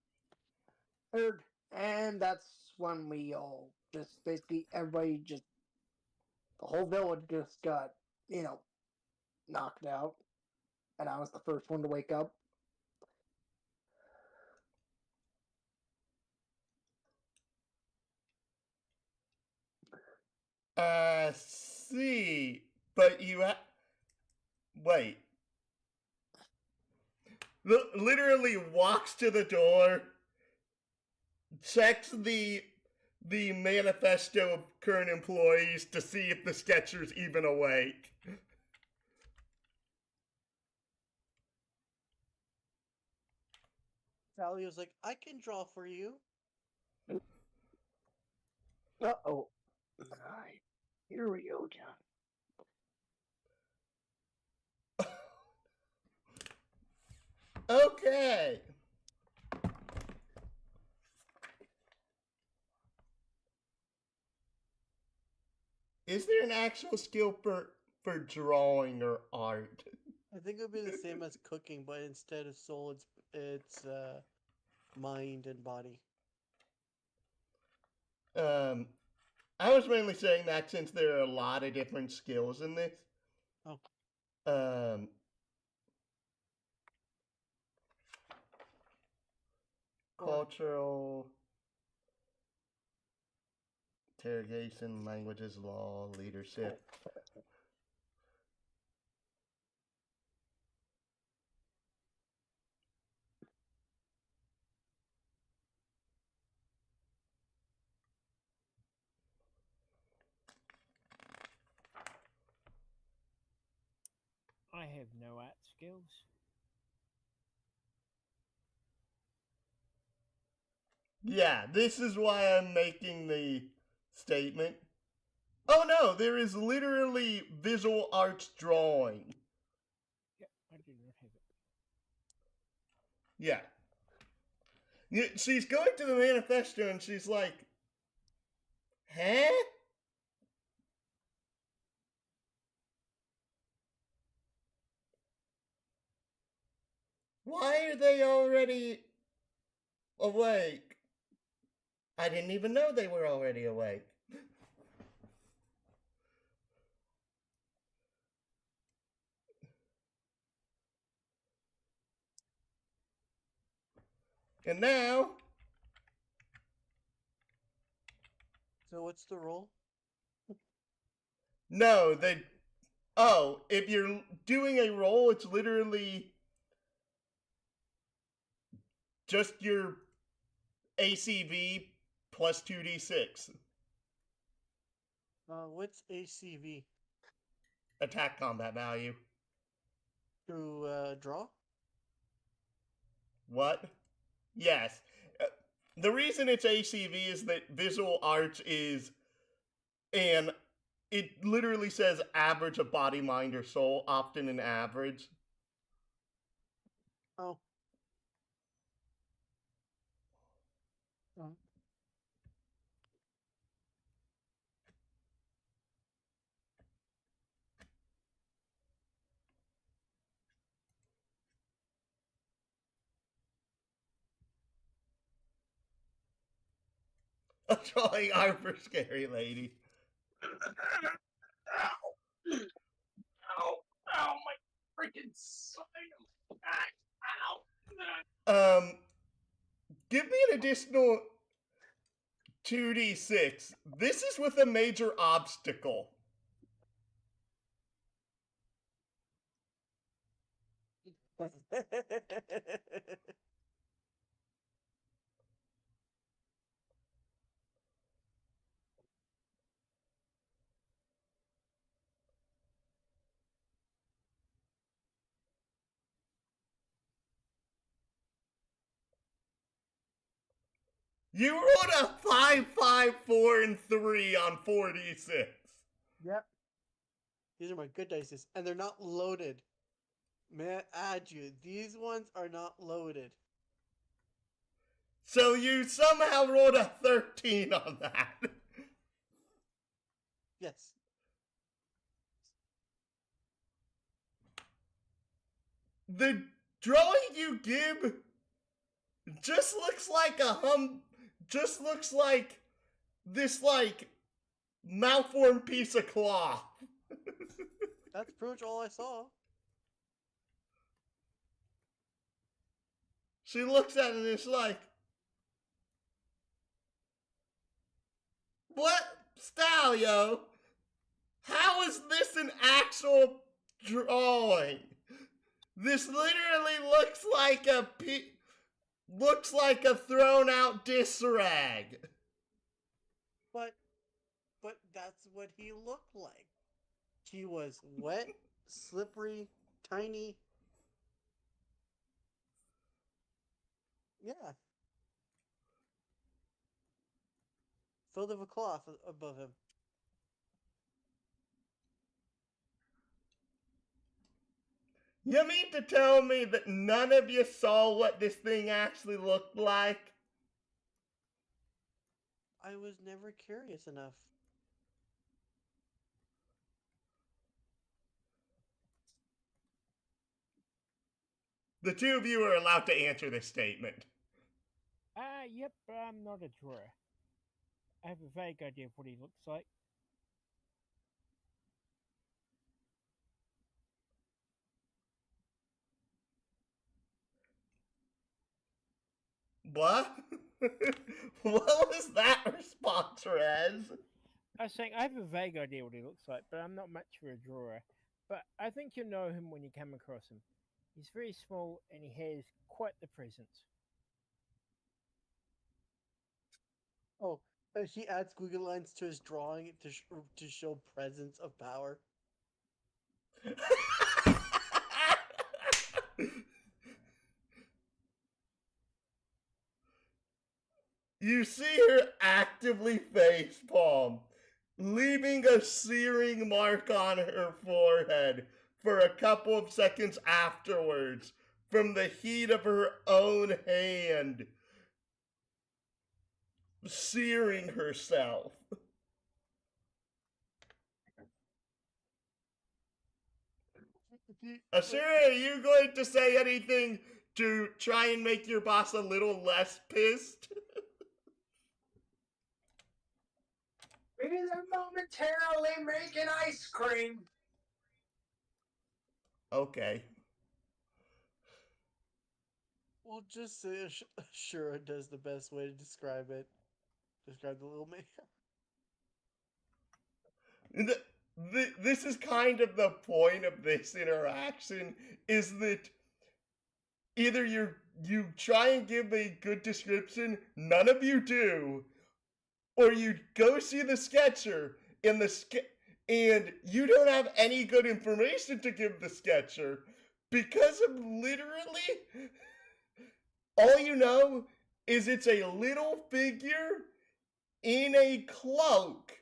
And that's when we all just basically everybody just the whole village just got, knocked out. And I was the first one to wake up. See, but wait. Literally walks to the door, checks the manifesto of current employees to see if the sketcher's even awake. Salio's like, I can draw for you. Uh-oh. Alright. Here we go, John. Okay. Is there an actual skill for drawing or art? I think it would be the same as cooking, but instead of soul, it's mind and body. I was mainly saying that since there are a lot of different skills in this. Oh. Cultural, interrogation, languages, law, leadership. I have no art skills. Yeah, this is why I'm making the statement. Oh no, there is literally visual arts drawing. Yeah, I do not have it. Yeah. She's going to the manifesto and she's like, huh? Why are they already awake? I didn't even know they were already awake. And now, So what's the roll? No, they. Oh, if you're doing a roll, it's literally just your ACV plus 2d6. What's ACV? Attack combat value. To draw? What? Yes. The reason it's ACV is that visual arts is, and it literally says average of body, mind, or soul, often an average. Oh. Oh. A drawing art for Scary Lady. Ow! Ow! Ow! My freaking side! Ow! Give me an additional 2d6. This is with a major obstacle. You rolled a 5, 5, 4, and 3 on 4d6. Yep. These are my good dice, and they're not loaded. May I add you, these ones are not loaded. So you somehow rolled a 13 on that. Yes. The drawing you give just looks like this malformed piece of cloth. That's pretty much all I saw. She looks at it and it's like, what, Stalio? How is this an actual drawing? This literally looks like a thrown out diss rag. But that's what he looked like. He was wet, slippery, tiny. Yeah. Filled with a cloth above him. You mean to tell me that none of you saw what this thing actually looked like? I was never curious enough. The two of you are allowed to answer this statement. Yep, but I'm not a drawer. I have a vague idea of what he looks like. What? What was that response, Rez? I was saying I have a vague idea what he looks like, but I'm not much for a drawer. But I think you'll know him when you come across him. He's very small and he has quite the presence. Oh, he adds Google lines to his drawing to show presence of power. You see her actively facepalm, leaving a searing mark on her forehead for a couple of seconds afterwards from the heat of her own hand searing herself. Asura, are you going to say anything to try and make your boss a little less pissed? Maybe they're momentarily making ice cream. Okay. We'll just say Shura does the best way to describe it. Describe the little man. This is kind of the point of this interaction, is that either you try and give a good description, none of you do, or you go see the sketcher in and you don't have any good information to give the sketcher because of literally all you know is it's a little figure in a cloak,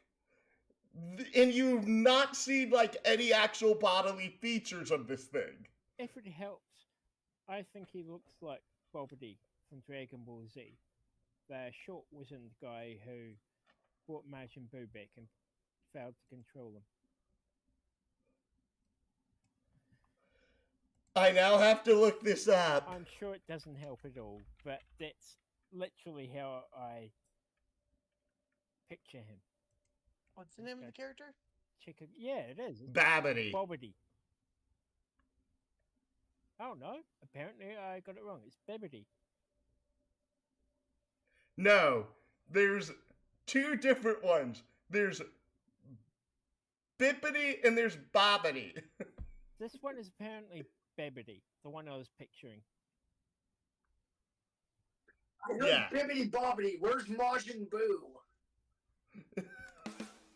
and you've not seen like any actual bodily features of this thing. If it helps, I think he looks like Bobbity from Dragon Ball Z, the short wizened guy who brought Majin Buu back and failed to control him. I now have to look this up. I'm sure it doesn't help at all, but that's literally how I picture him. What's the name of the character? Yeah, it is. It's Babbity. Bobbity. Oh no, apparently I got it wrong. It's Babbity. No, there's two different ones. There's Bippity and there's Bobbity. This one is apparently Babbity, the one I was picturing. I heard Yeah. Bibbidi Bobbidi. Where's Majin Buu?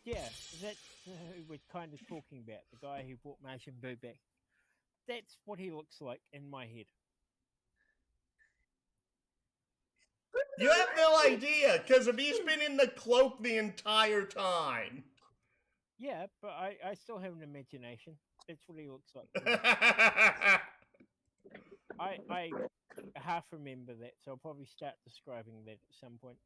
Yeah, that's who we're kind of talking about. The guy who brought Majin Buu back. That's what he looks like in my head. You have no idea, because he's been in the cloak the entire time. Yeah, but I still have an imagination. That's what he looks like. to me. I half remember that, so I'll probably start describing that at some point.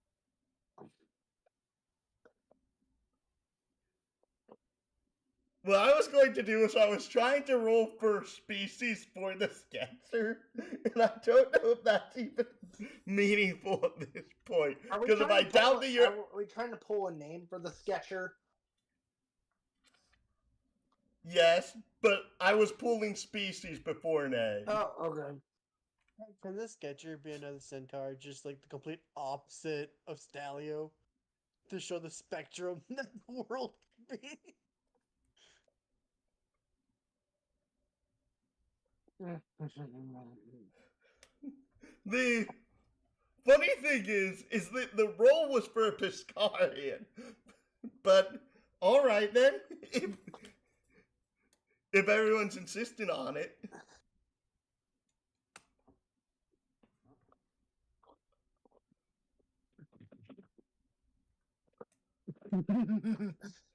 What I was going to do is I was trying to roll for species for the sketcher, and I don't know if that's even meaningful at this point. Are we Because if trying I to pull doubt a- that you're... Are we trying to pull a name for the sketcher? Yes, but I was pulling species before name. Oh, okay. Can this sketcher be another centaur, just like the complete opposite of Stalio, to show the spectrum that the world can be? The funny thing is that the role was for a Piscarian. But, alright then. If everyone's insisting on it.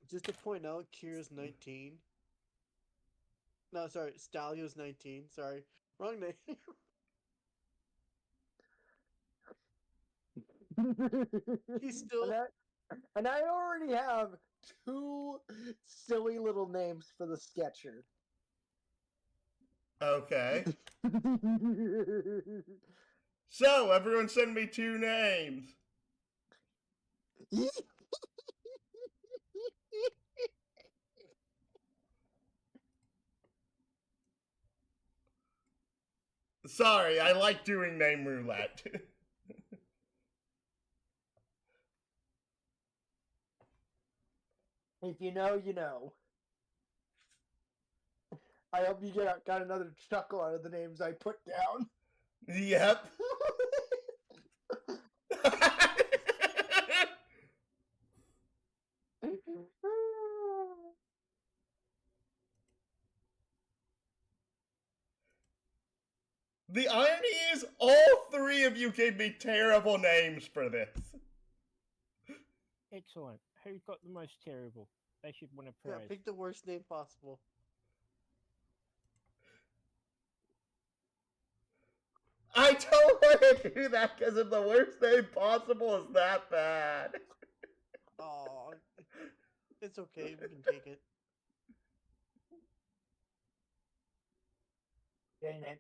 Just to point out, Kira's 19. No, sorry, Stalio's 19. Sorry, wrong name. He's still. And I already have two silly little names for the sketcher. Okay. So, everyone send me two names. Sorry, I like doing name roulette. If you know, you know. I hope you got another chuckle out of the names I put down. Yep. The irony is, all three of you gave me terrible names for this. Excellent. Who got the most terrible? They should win a Yeah, prize. pick the worst name possible. I don't want to do that because if the worst name possible is that bad. Oh, it's okay. We can take it. Dang it.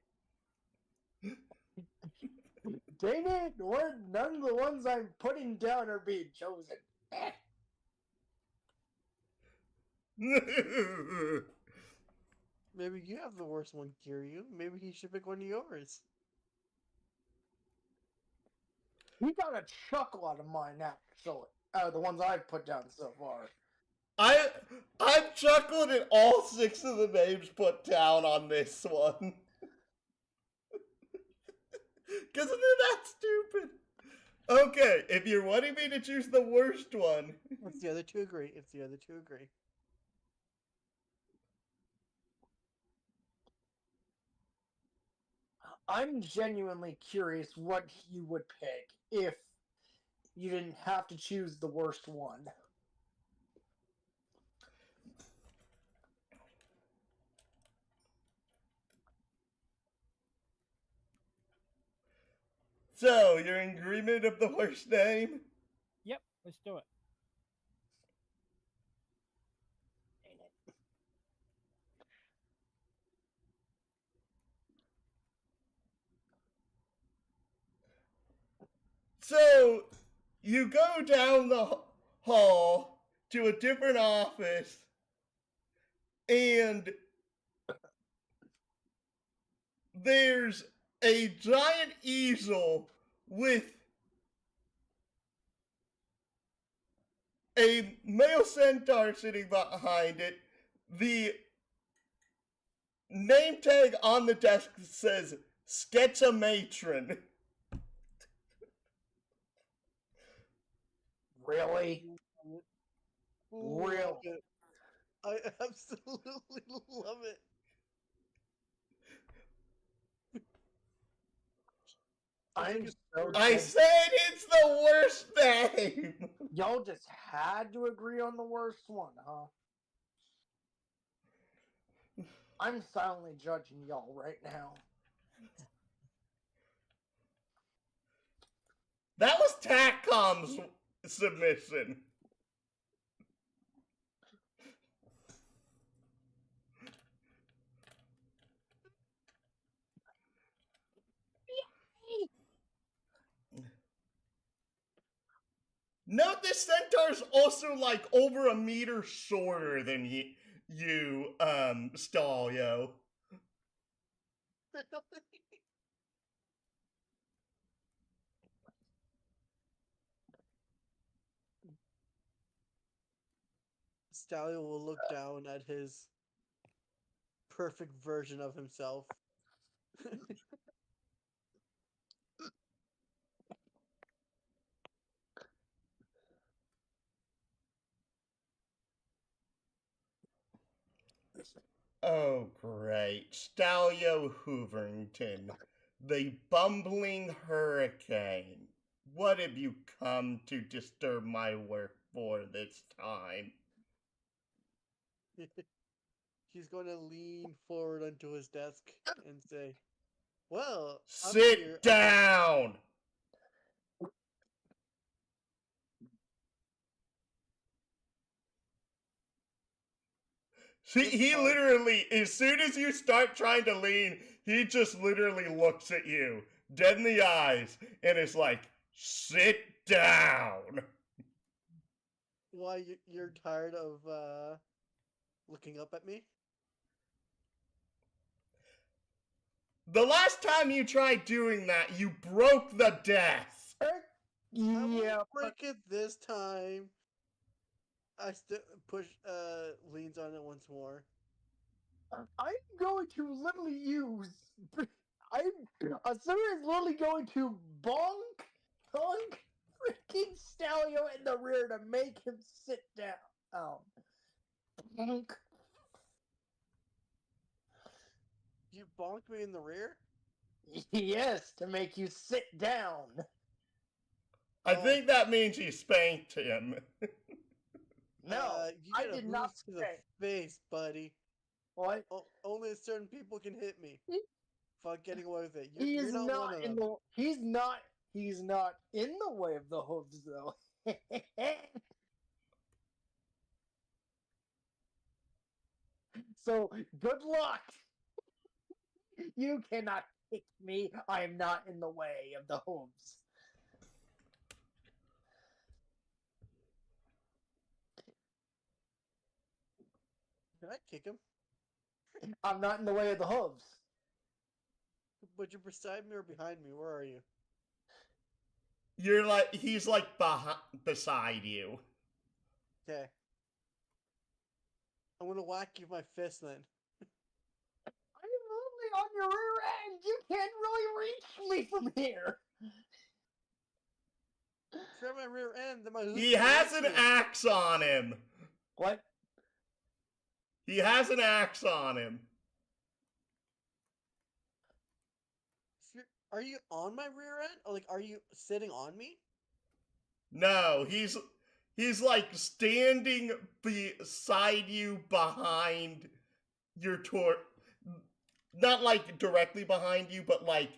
Dang it! None of the ones I'm putting down are being chosen. Maybe you have the worst one, Kiryu. Maybe he should pick one of yours. He got a chuckle out of mine, actually. Out of the ones I've put down so far. I've chuckled at all 6 of the names put down on this one. Because they're that stupid. Okay, if you're wanting me to choose the worst one. If the other two agree. If the other two agree. I'm genuinely curious what you would pick if you didn't have to choose the worst one. So, you're in agreement of the worst name? Yep, let's do it. So, you go down the hall to a different office, and there's a giant easel with a male centaur sitting behind it. The name tag on the desk says Sketchamatron. Really? Ooh, Real. love it. I absolutely love it. I'm so I dead. said it's the worst name. Y'all just had to agree on the worst one, huh? I'm silently judging y'all right now. That was TACCOM's submission. Note this centaur's also like over a meter shorter than you, Stalio. Stallion will look down at his perfect version of himself. Oh, great. Stalio Hooverington, the bumbling hurricane. What have you come to disturb my work for this time? He's going to lean forward onto his desk and say, "Well, I'm Sit here down! He literally, as soon as you start trying to lean, he just literally looks at you, dead in the eyes, and is like, sit down! Why you're tired of looking up at me?" The last time you tried doing that, you broke the desk! I Yeah, won't but break it this time. I leans on it once more. I'm going to literally use. Asura is literally going to bonk freaking Stalio in the rear to make him sit down. Bonk. You bonked me in the rear? Yes, to make you sit down. I Oh. think that means you spanked him. No, You I get a did not boost to the say. face, buddy. What? Only certain people can hit me. Fuck getting away with it. He's You're not one of in them. the. He's not in the way of the hooves, though. So good luck. You cannot kick me. I am not in the way of the hooves. Can I kick him? I'm not in the way of the hooves. But you're beside me or behind me? Where are you? You're like, he's like beside you. Okay. I'm gonna whack you with my fist then. I'm only on your rear end. You can't really reach me from here. If you're at my rear end, then my He has an axe. axe on him. What? He has an axe on him. Are you on my rear end? Or like, are you sitting on me? No, he's like standing beside you behind your not like directly behind you, but like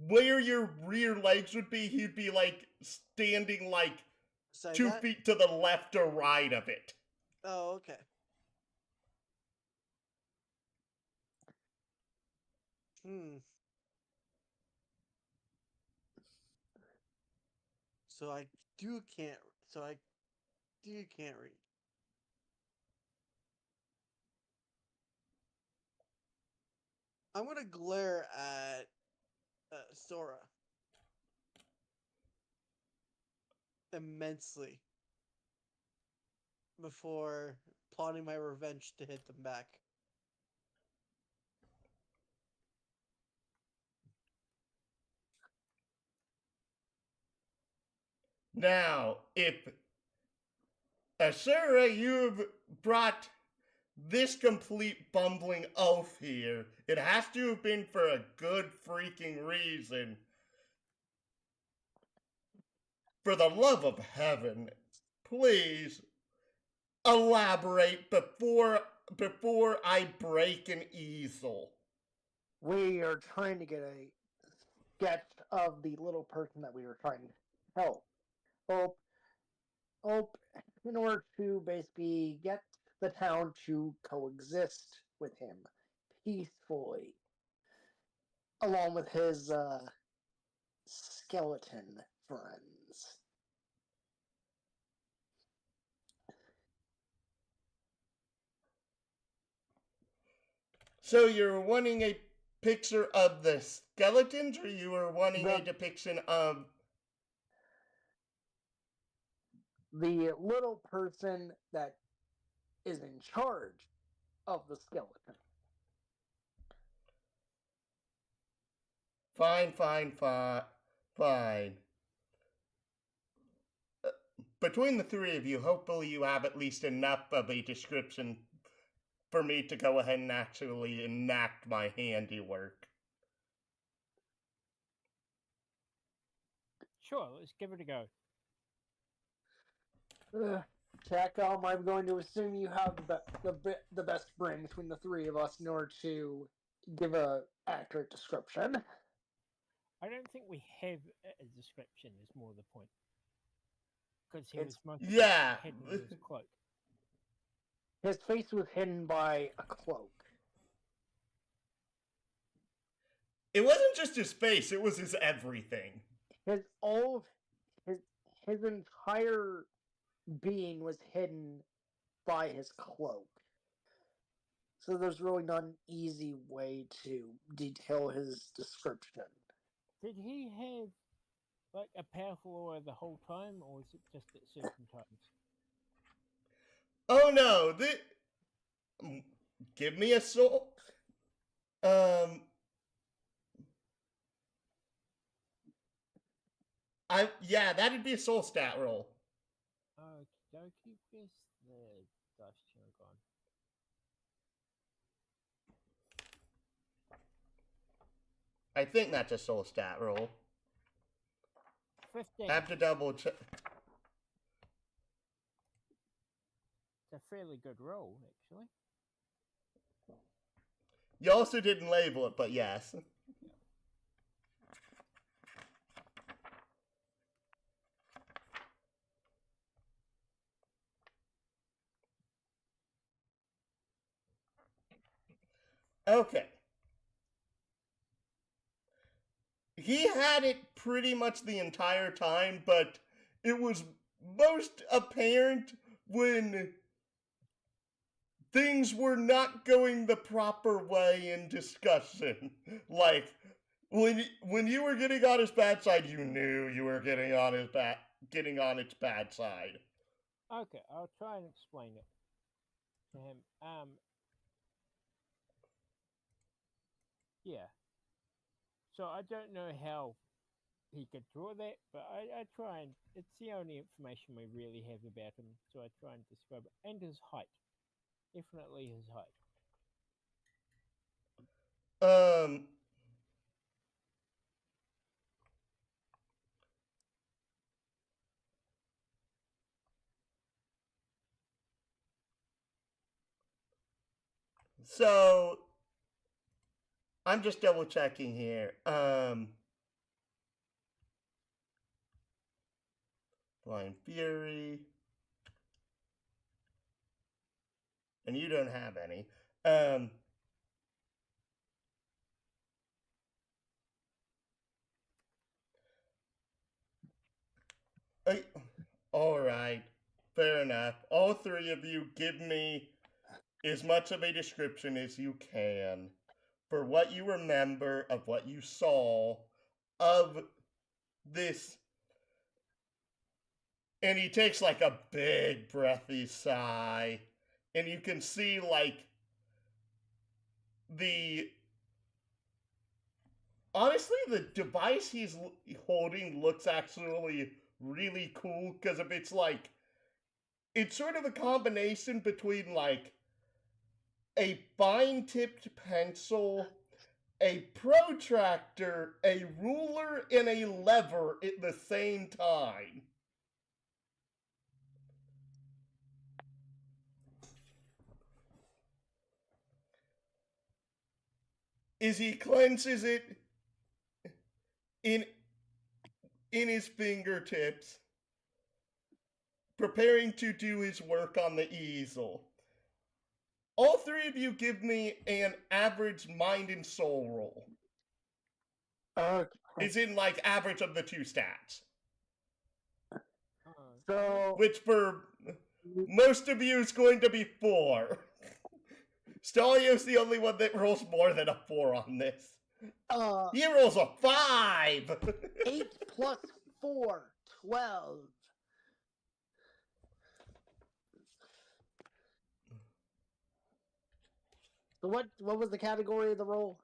where your rear legs would be, he'd be like standing like Beside 2 that? feet to the left or right of it. Oh, okay. So I can't read. I'm gonna glare at Sora immensely before plotting my revenge to hit them back. Now, if Asura, you've brought this complete bumbling oaf here, it has to have been for a good freaking reason. For the love of heaven, please elaborate before I break an easel. We are trying to get a sketch of the little person that we were trying to help. Hope, in order to basically get the town to coexist with him peacefully, along with his skeleton friends. So you're wanting a picture of the skeletons, or you were wanting a depiction of the little person that is in charge of the skeleton? Fine. Between the three of you, hopefully you have at least enough of a description for me to go ahead and actually enact my handiwork. Sure, let's give it a go. Chacom, I'm going to assume you have the best brain between the three of us in order to give a accurate description. I don't think we have a description, is more the point. Because he was mostly hidden in his cloak. His face was hidden by a cloak. It wasn't just his face, it was his everything. His entire being was hidden by his cloak. So there's really not an easy way to detail his description. Did he have like a powerful aura the whole time, or was it just at certain times? Oh no, give me a soul. That'd be a soul stat roll. Okie where's the dice channel gone? I think that's a soul stat roll. 15. Have to double check. It's a fairly good roll, actually. You also didn't label it, but yes. Okay. He had it pretty much the entire time, but it was most apparent when things were not going the proper way in discussion. Like, when you were getting on his bad side, you knew you were getting on its bad side. Okay, I'll try and explain it. to him. Yeah. So I don't know how he could draw that, but I try and it's the only information we really have about him. So I try and describe it and his height. Definitely his height. Um. So I'm just double checking here. Blind Fury. And you don't have any. All right. Fair enough. All three of you give me as much of a description as you can for what you remember of what you saw of this. And he takes like a big breathy sigh. And you can see like honestly, the device he's holding looks actually really cool because of it's sort of a combination between like a fine tipped pencil, a protractor, a ruler, and a lever at the same time. As he clenches it in his fingertips, preparing to do his work on the easel. All three of you give me an average mind and soul roll. Is in like average of the two stats. So Which for most of you is going to be 4. Stalio's the only one that rolls more than a 4 on this. He rolls a 5! 8 plus 4, 12. So what was the category of the roll?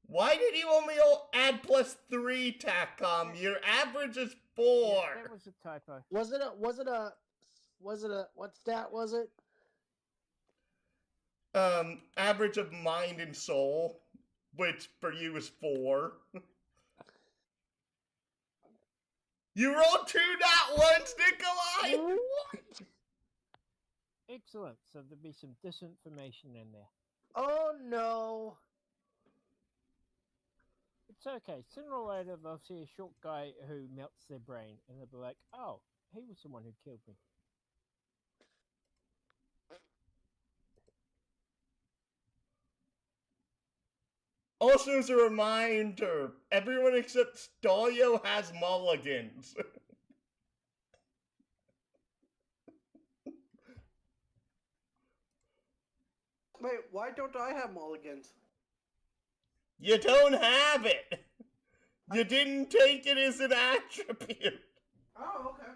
Why did you only add plus 3, TACCOM? Your average is 4. Yeah, that was a typo. Was it a what stat was it? Average of mind and soul, which for you is 4. You rolled 2 not ones, Nikolai! What? Excellent. So there'll be some disinformation in there. Oh no. It's okay. Sooner or later, they'll see a short guy who melts their brain, and they'll be like, "Oh, he was the one who killed me." Also, as a reminder, everyone except Stalio has mulligans. Wait, why don't I have mulligans? You don't have it! You didn't take it as an attribute. Oh, okay.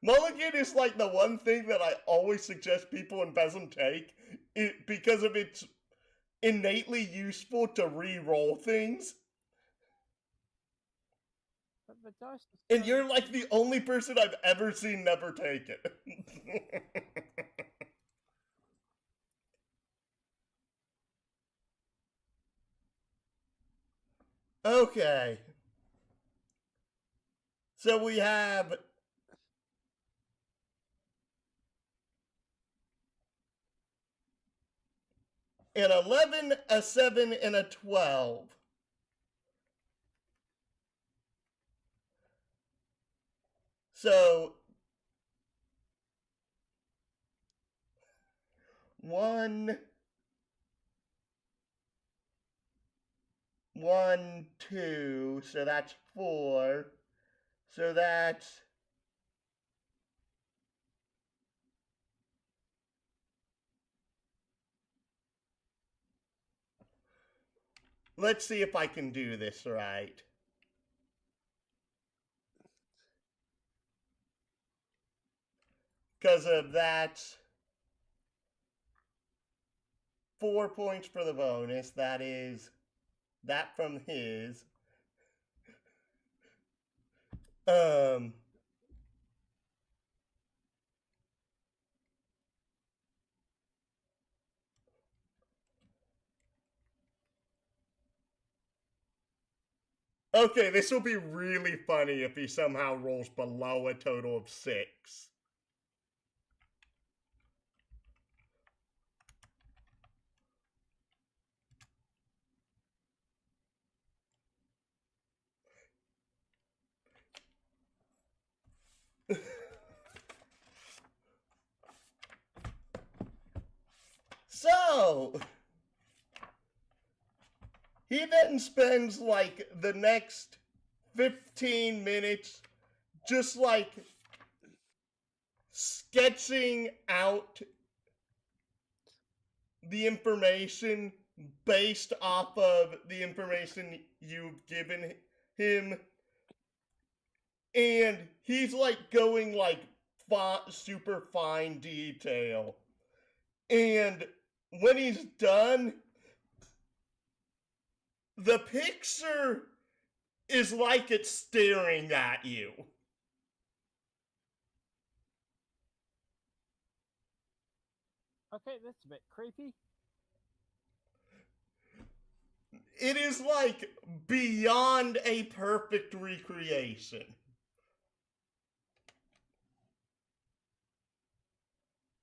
Mulligan is like the one thing that I always suggest people in Besm take because of its innately useful to re-roll things. But the dice. And you're like the only person I've ever seen never take it. Okay. So we have an 11, a 7, and a 12. So 1, 1, 2, so that's 4. So that's let's see if I can do this right. because of that, 4 points for the bonus. That is that from his. Okay, this will be really funny if he somehow rolls below a total of 6. So, he then spends like the next 15 minutes just like sketching out the information based off of the information you've given him. And he's like going like super fine detail. And when he's done, the picture is like it's staring at you. Okay, that's a bit creepy. It is like beyond a perfect recreation.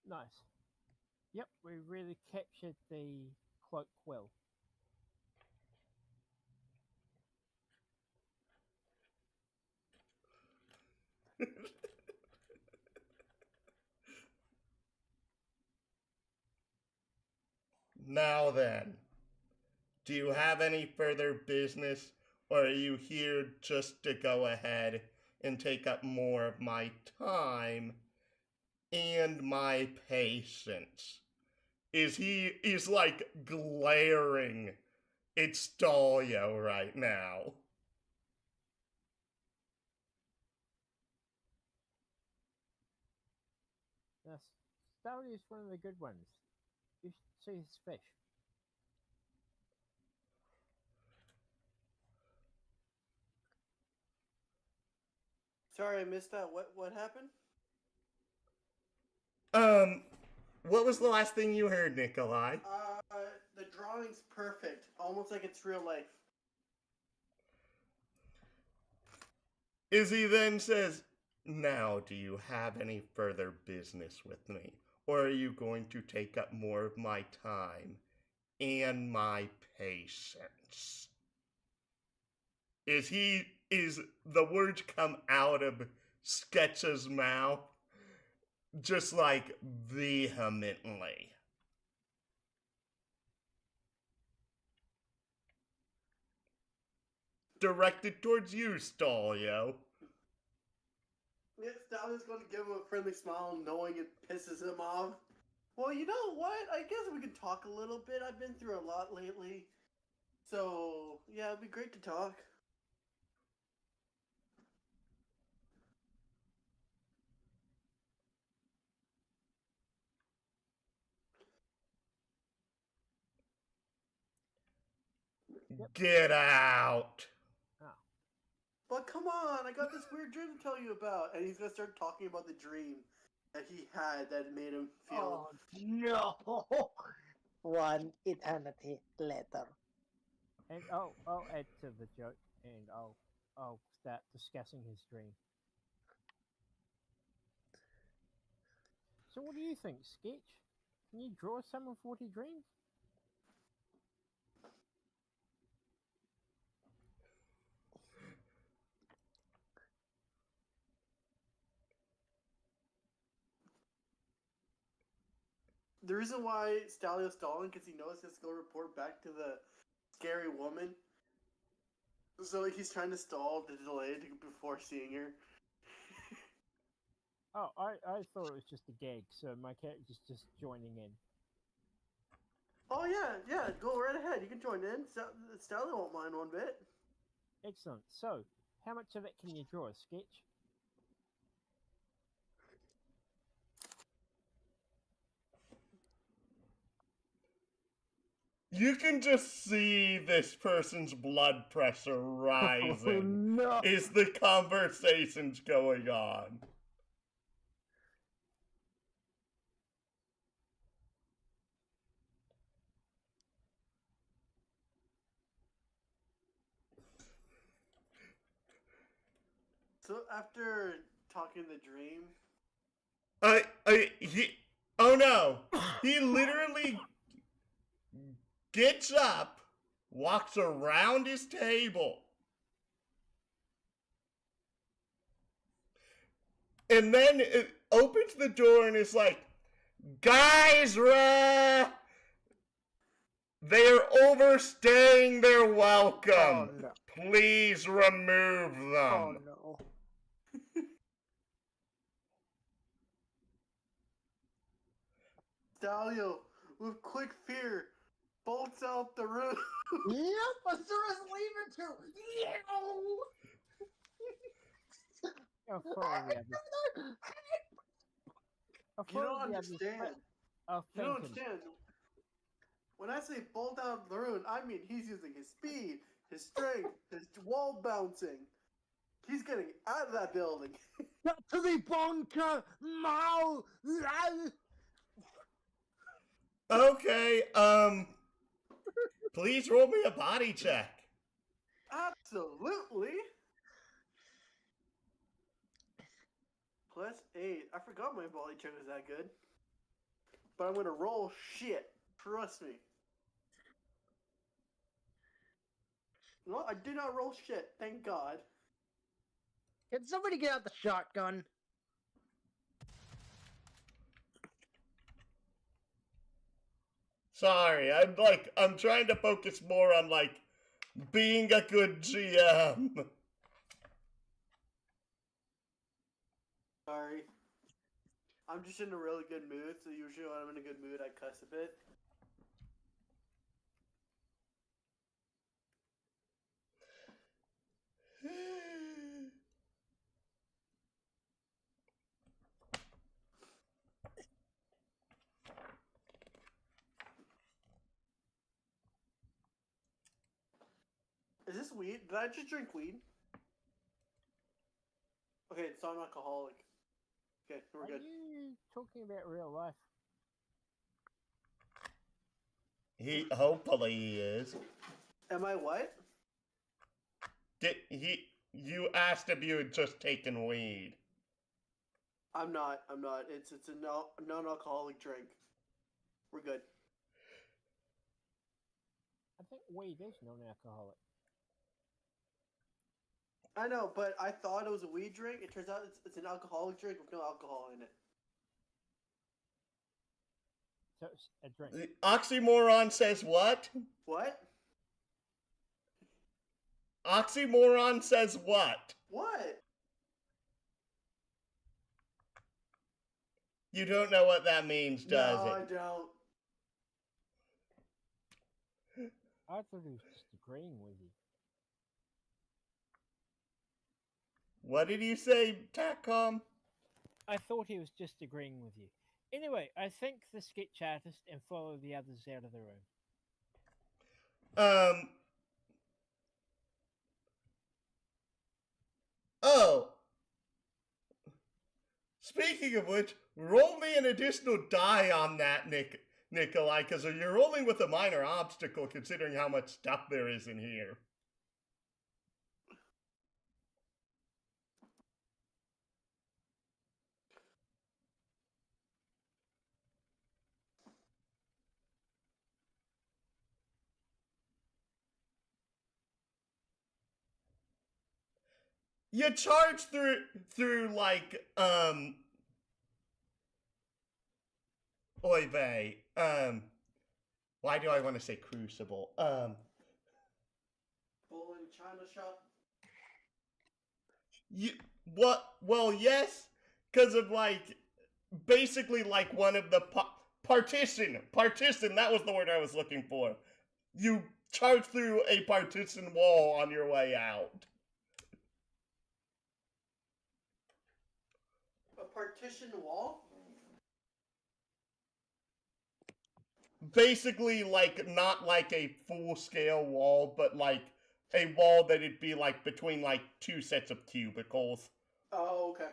Nice. Yep, we really captured the cloak well. Now then, do you have any further business, or are you here just to go ahead and take up more of my time and my patience? He's like glaring at Stalio right now. Yes, Stallion is one of the good ones. You should see his fish. Sorry, I missed that. What happened? What was the last thing you heard, Nikolai? The drawing's perfect, almost like it's real life. Izzy then says, "Now, do you have any further business with me? Or are you going to take up more of my time and my patience?" Is the words come out of Sketch's mouth just like vehemently. Directed towards you, Stalio. Yeah, Stallion's going to give him a friendly smile, knowing it pisses him off. Well, you know what? I guess we can talk a little bit. I've been through a lot lately. So, yeah, it'd be great to talk. Get out. But come on, I got this weird dream to tell you about. And he's going to start talking about the dream that he had that made him feel... Oh no! 1 eternity later. And I'll add to the joke, and I'll start discussing his dream. So, what do you think, Sketch? Can you draw someone 40 dreams? The reason why Stallio's stalling, because he knows he has to go report back to the scary woman. So he's trying to stall to delay it before seeing her. Oh, I thought it was just a gag, so my character's just joining in. Oh yeah, go right ahead. You can join in. Stallio won't mind one bit. Excellent. So, how much of it can you draw, Sketch? You can just see this person's blood pressure Oh, rising no. as the conversation's going on. So after talking the dream, Oh no! He literally gets up, walks around his table, and then it opens the door and is like, "Guys, they're overstaying their welcome. Oh, no. Please remove them." Oh, no. Stalio, with quick fear, bolts out the room. Yep, Azura's leaving too. I'll follow the others. I'll You don't follow the others, understand. but I'll You don't think understand. When I say bolt out of the room, I mean he's using his speed, his strength, his wall bouncing. He's getting out of that building. Get to the bunker now. Okay, please roll me a body check. Absolutely. +8. I forgot my body check was that good. But I'm gonna roll shit. Trust me. No, I did not roll shit. Thank God. Can somebody get out the shotgun? Sorry, I'm trying to focus more on, like, being a good GM. Sorry. I'm just in a really good mood, so usually when I'm in a good mood, I cuss a bit. Is this weed? Did I just drink weed? Okay, it's non-alcoholic. Okay, we're are good. you talking about real life? Hopefully he is. Am I what? You asked if you had just taken weed. I'm not. It's a non-alcoholic drink. We're good. I think weed is non-alcoholic. I know, but I thought it was a weed drink. It turns out it's an alcoholic drink with no alcohol in it. So it's a drink. The oxymoron says what? What? Oxymoron says what? What? You don't know what that means, does No, it? I don't. I thought he was just agreeing with you. What did you say, TACCOM? I thought he was just agreeing with you. Anyway, I thank the sketch artist and follow the others out of the room. Oh. Speaking of which, roll me an additional die on that, Nikolai, because you're rolling with a minor obstacle considering how much stuff there is in here. You charge through like oy vey. Why do I want to say crucible? Bull in China shop. Well, yes, because of like basically like one of the partition. That was the word I was looking for. You charge through a partition wall on your way out. A partition wall? basically, like, not like a full-scale wall, but like a wall that'd be like between like two sets of cubicles. Oh, okay.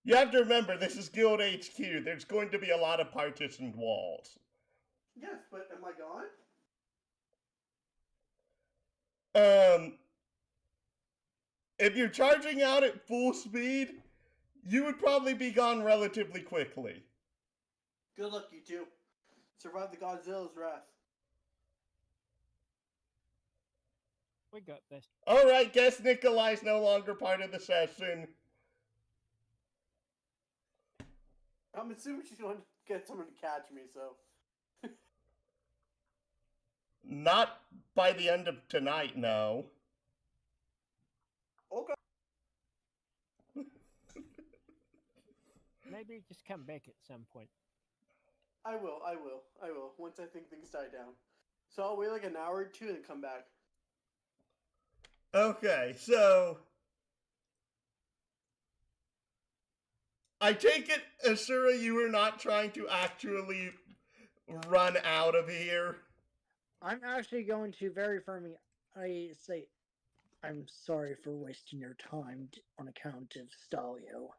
You have to remember, this is Guild HQ. There's going to be a lot of partitioned walls. Yes, but am I gone? If you're charging out at full speed, you would probably be gone relatively quickly. Good luck, you two. Survive the Godzilla's wrath. We got this. Alright, guess Nikolai's no longer part of the session. I'm assuming she's going to get someone to catch me, so. Not by the end of tonight, no. Okay. Maybe just come back at some point. I will. Once I think things die down. So I'll wait like an hour or two and then come back. Okay, so I take it, Asura, you are not trying to actually run out of here. I'm actually going to very firmly. I say, I'm sorry for wasting your time on account of Stalio.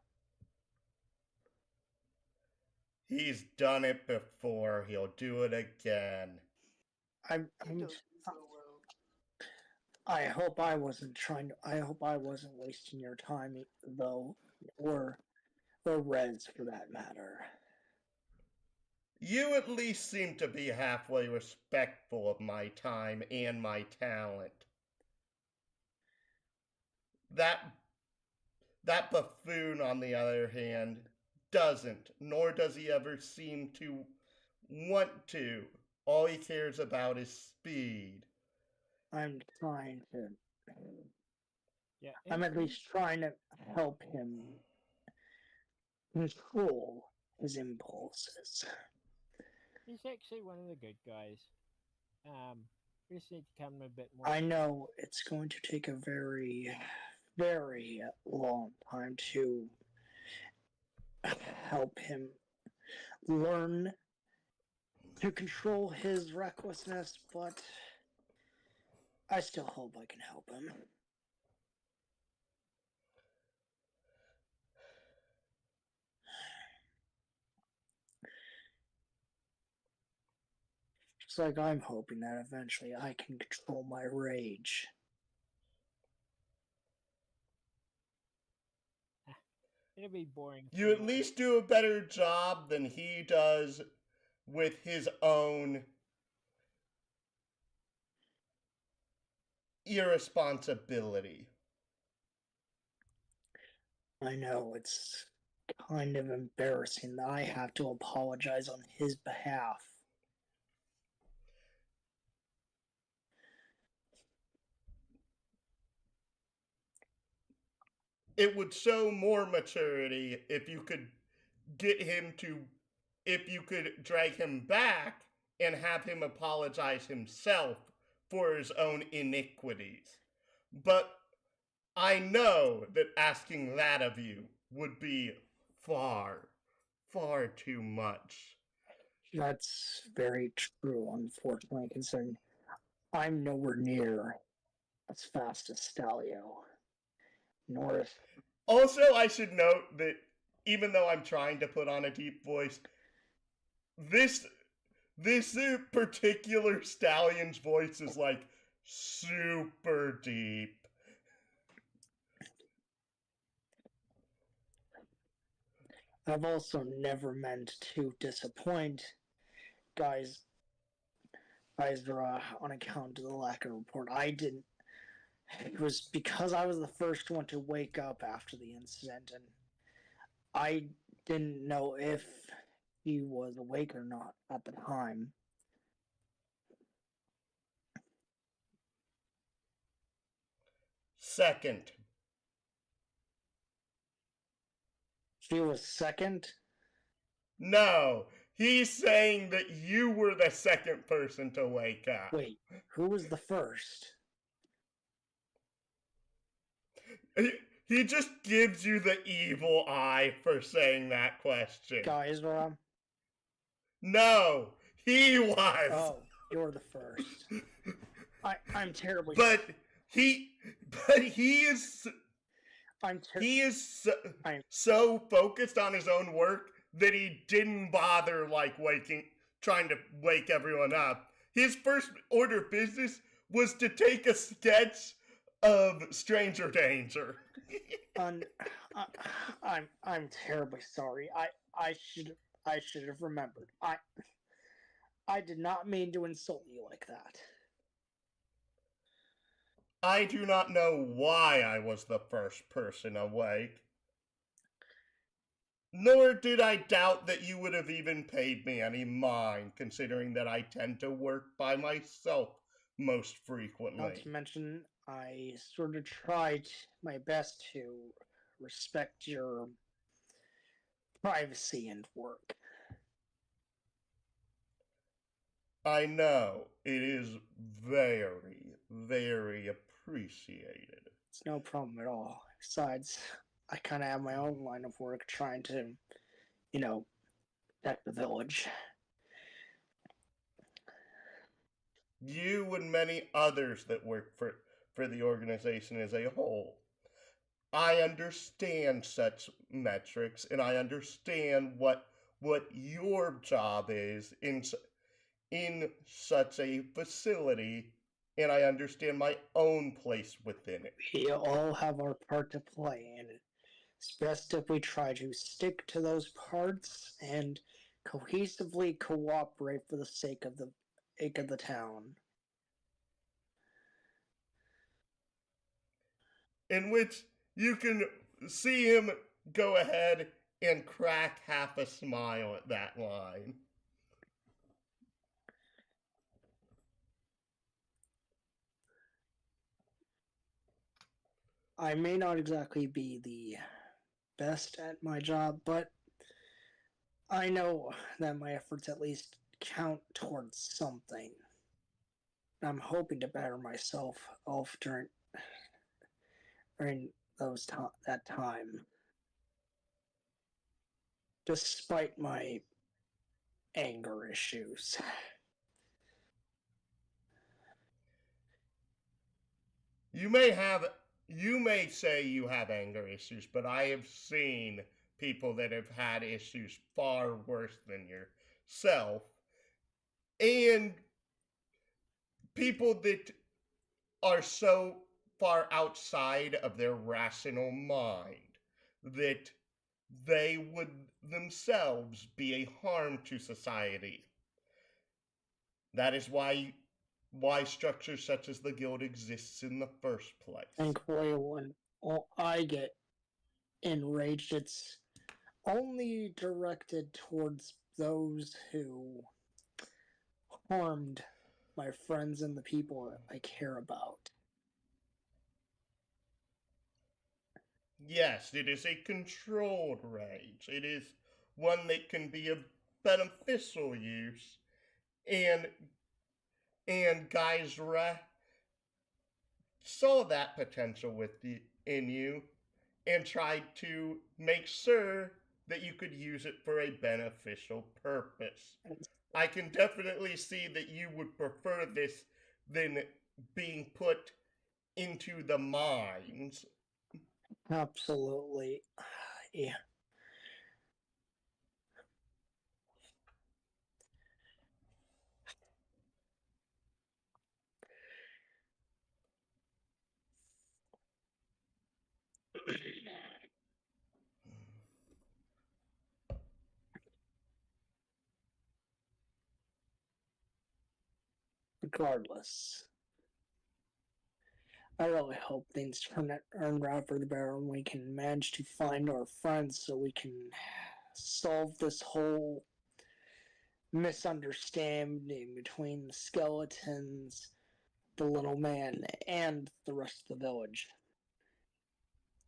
He's done it before. He'll do it again. He does so well. I hope I wasn't wasting your time, though, or Reds for that matter. You at least seem to be halfway respectful of my time and my talent. That buffoon, on the other hand, doesn't, nor does he ever seem to want to. All he cares about is speed. I'm trying to. Yeah. I'm at least trying to help him control his impulses. He's actually one of the good guys. We just need to come a bit more. I know it's going to take a very, very long time to help him learn to control his recklessness, but I still hope I can help him. Just like I'm hoping that eventually I can control my rage. It'll be boring. You at least do a better job than he does with his own irresponsibility. I know, it's kind of embarrassing that I have to apologize on his behalf. It would show more maturity if you could drag him back and have him apologize himself for his own iniquities. But I know that asking that of you would be far, far too much. That's very true, unfortunately, considering I'm nowhere near as fast as Stalio. Nor Also, I should note that even though I'm trying to put on a deep voice, this particular stallion's voice is like super deep. I've also never meant to disappoint guys on account of the lack of report. It was because I was the first one to wake up after the incident, and I didn't know if he was awake or not at the time. Second. She was second? No, he's saying that you were the second person to wake up. Wait, who was the first? He just gives you the evil eye for saying that question. Guys, No, he was. oh, you're the first. I'm terribly. But he is so focused on his own work that he didn't bother trying to wake everyone up. His first order of business was to take a sketch of Stranger Danger. I'm terribly sorry. I should have remembered. I did not mean to insult you like that. I do not know why I was the first person awake. Nor did I doubt that you would have even paid me any mind, considering that I tend to work by myself most frequently. Not to mention, I sort of tried my best to respect your privacy and work. I know. It is very, very appreciated. It's no problem at all. Besides, I kind of have my own line of work trying to, protect the village. You and many others that work for the organization as a whole. I understand such metrics, and I understand what your job is in such a facility, and I understand my own place within it. We all have our part to play, and it's best if we try to stick to those parts and cohesively cooperate for the sake of the town. In which you can see him go ahead and crack half a smile at that line. I may not exactly be the best at my job, but I know that my efforts at least count towards something. I'm hoping to better myself off during that time, despite my anger issues. You may say you have anger issues, but I have seen people that have had issues far worse than yourself, and people that are so far outside of their rational mind that they would themselves be a harm to society. That is why structures such as the guild exists in the first place. And when I get enraged, it's only directed towards those who harmed my friends and the people I care about. Yes, it is a controlled rage. It is one that can be of beneficial use, and Geisra saw that potential in you and tried to make sure that you could use it for a beneficial purpose. I can definitely see that you would prefer this than being put into the mines. Absolutely. Yeah. Regardless, I really hope things turn out for the better and we can manage to find our friends so we can solve this whole misunderstanding between the skeletons, the little man, and the rest of the village.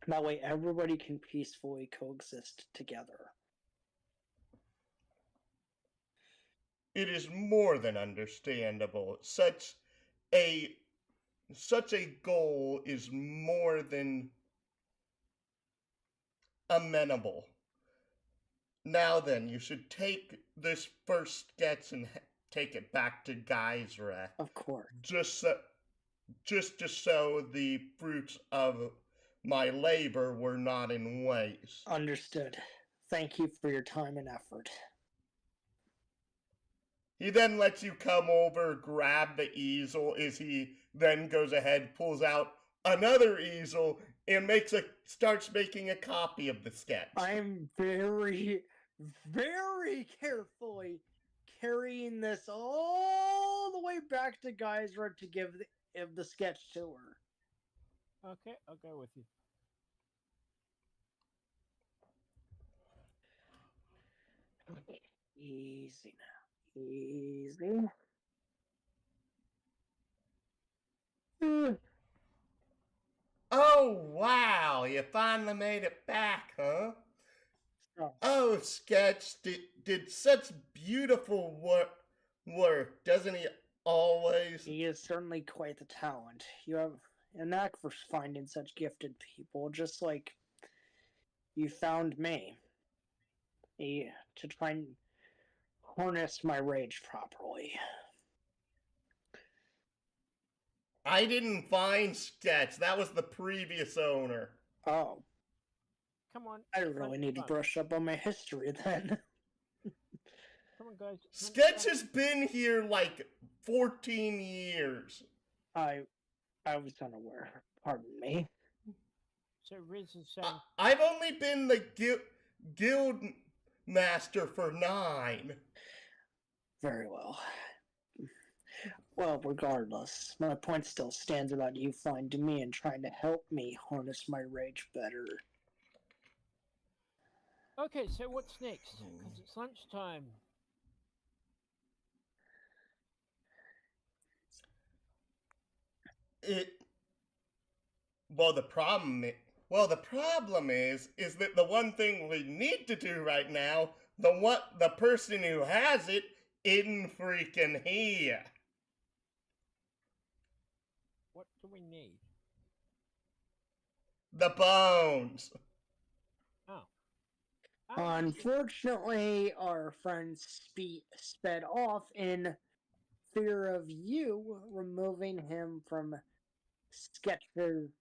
That way everybody can peacefully coexist together. It is more than understandable. Such a goal is more than amenable. Now then, you should take this first sketch and take it back to Geisra. Of course. Just to show the fruits of my labor were not in waste. Understood. Thank you for your time and effort. He then lets you come over, grab the easel, as he then goes ahead, pulls out another easel, and starts making a copy of the sketch. I'm very, very carefully carrying this all the way back to Geisra to give the sketch to her. Okay, I'll go with you. Easy now. Easy. Oh, wow, you finally made it back, huh? Oh, Sketch did such beautiful work, doesn't he always? He is certainly quite the talent. You have a knack for finding such gifted people, just like you found me. To try and harness my rage properly. I didn't find Sketch. That was the previous owner. Oh. Come on. I really need to brush up on my history then. Come on, guys. Sketch has been here like 14 years. I was unaware. Pardon me. So Riz is saying... I've only been the guild master for 9. Very well. Well, regardless, my point still stands about you finding me and trying to help me harness my rage better. Okay, so what's next? Because it's lunchtime. The problem is that the one thing we need to do right now, the person who has it isn't freaking here. What do we need? The bones. Oh. Unfortunately, our friend sped off in fear of you removing him from Sketch's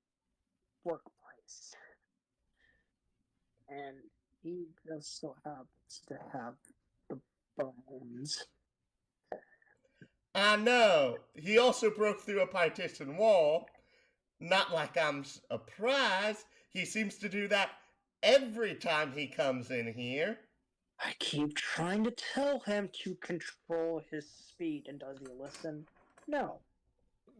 workplace. And he just so happens to have the bones. I know. He also broke through a partition wall. Not like I'm surprised. He seems to do that every time he comes in here. I keep trying to tell him to control his speed, and does he listen? No.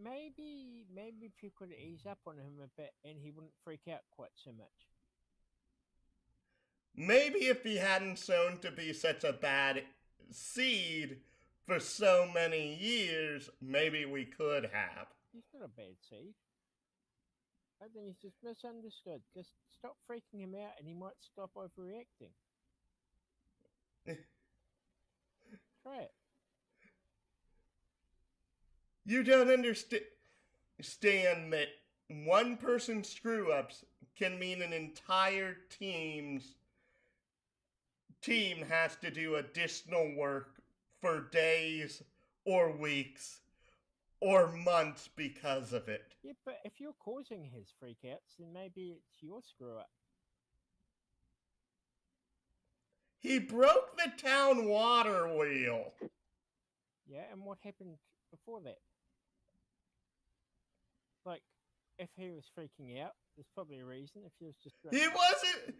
Maybe if you could ease up on him a bit and he wouldn't freak out quite so much. Maybe if he hadn't shown to be such a bad seed for so many years, maybe we could have. He's not a bad seed. I think he's just misunderstood. Just stop freaking him out and he might stop overreacting. Try it. You don't understand that one person's screw-ups can mean an entire team has to do additional work for days or weeks or months because of it. Yeah, but if you're causing his freakouts, then maybe it's your screw-up. He broke the town water wheel. Yeah, and what happened before that? Like, if he was freaking out, there's probably a reason. If he was just... He wasn't...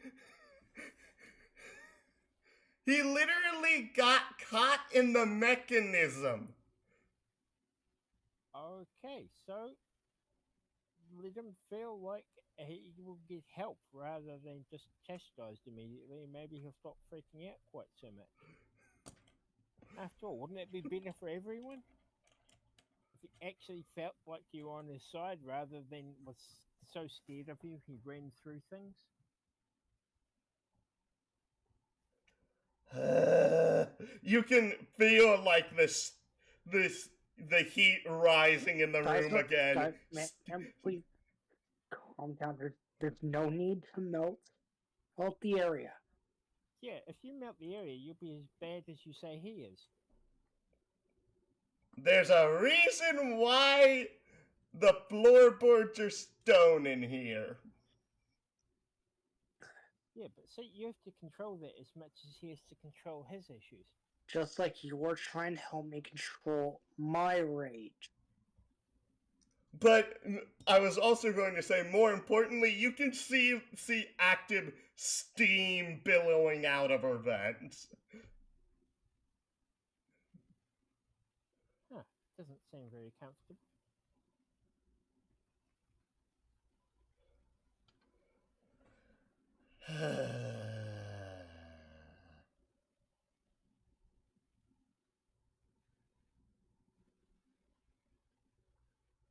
He literally got caught in the mechanism. Okay, so let him feel like he will get help rather than just chastised immediately. Maybe he'll stop freaking out quite so much. After all, wouldn't it be better for everyone? If he actually felt like you were on his side rather than was so scared of you, he ran through things? You can feel like the heat rising in the room again. Man, please calm down. There's no need to melt. Halt the area. Yeah, if you melt the area, you'll be as bad as you say he is. There's a reason why the floorboards are stone in here. Yeah, but see, you have to control that as much as he has to control his issues. Just like you were trying to help me control my rage. But I was also going to say, more importantly, you can see active steam billowing out of her vents. Huh, doesn't seem very comfortable.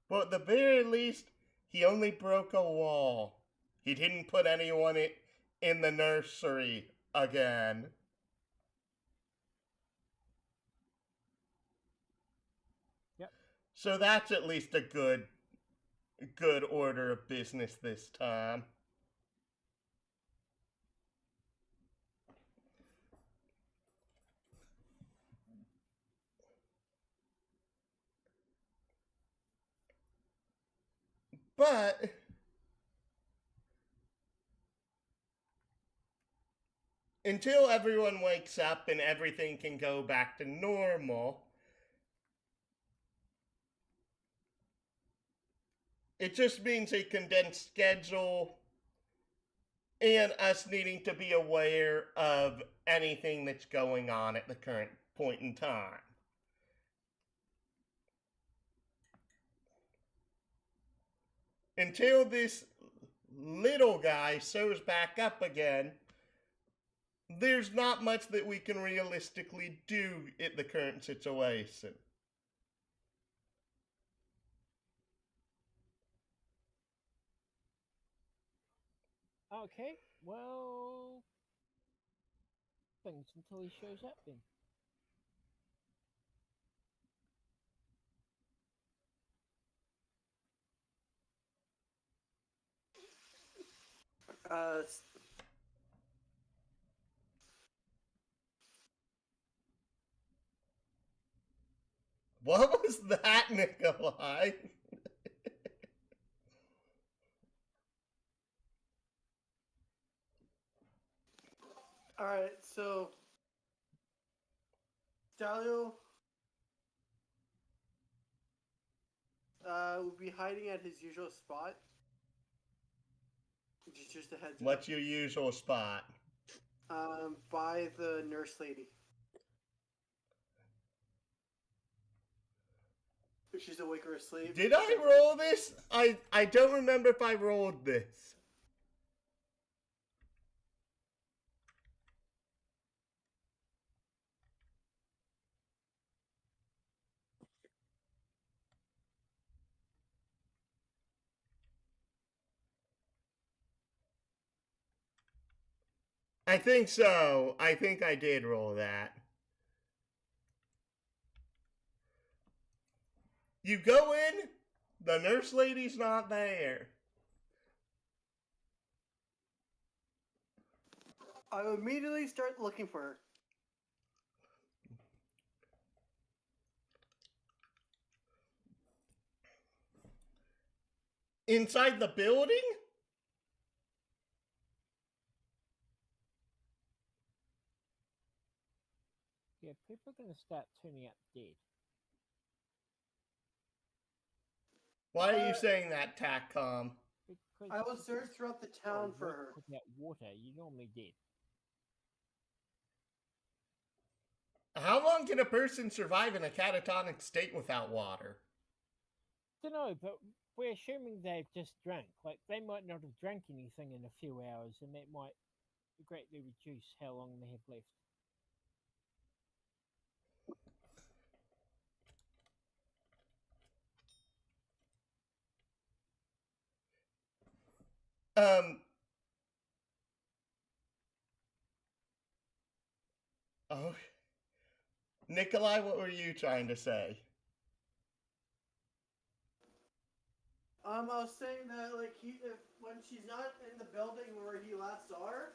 Well, at the very least, he only broke a wall. He didn't put anyone in the nursery again. Yep. So that's at least a good order of business this time. But until everyone wakes up and everything can go back to normal, it just means a condensed schedule and us needing to be aware of anything that's going on at the current point in time. Until this little guy shows back up again, there's not much that we can realistically do in the current situation. Okay, well, things until he shows up then. S- What was that, Nikolai? Alright, so Stalio will be hiding at his usual spot. Just a heads up. What's your usual spot? By the nurse lady. If she's awake or asleep. Did I roll this? I don't remember if I rolled this. I think so. I think I did roll that. You go in, the nurse lady's not there. I will immediately start looking for her. Inside the building? Yeah, people are going to start turning up dead. Why are you saying that, TACCOM? Because I will if search throughout the you're town for awake her. without water, you're normally dead. How long can a person survive in a catatonic state without water? Don't know, but we're assuming they've just drank. Like, they might not have drank anything in a few hours, and that might greatly reduce how long they have left. Oh. Nikolai, what were you trying to say? I was saying that like when she's not in the building where he last saw her,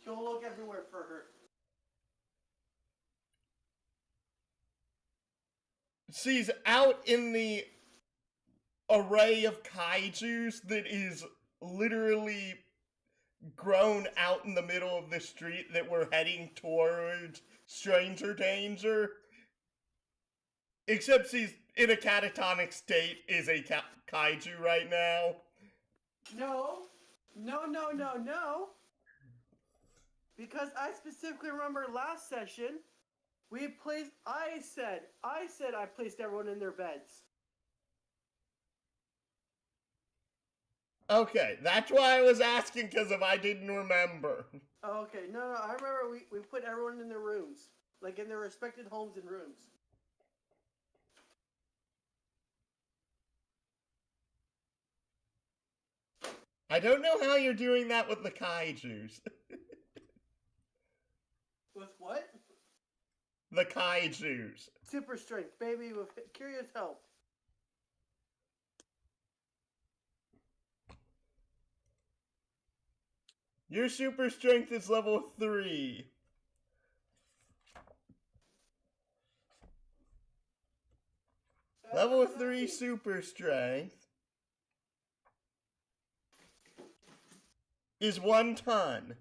Go look everywhere for her. She's out in the array of kaijus that is literally grown out in the middle of the street that we're heading towards stranger danger. Except she's in a catatonic state is a kaiju right now. No. Because I specifically remember last session, I said I placed everyone in their beds. Okay, that's why I was asking, because if I didn't remember. Okay, no, I remember we put everyone in their rooms. Like in their respected homes and rooms. I don't know how you're doing that with the kaijus. With what? The kaijus. Super strength, baby, with Curious help. Your super strength is level 3. Level 3 super strength is 1 ton.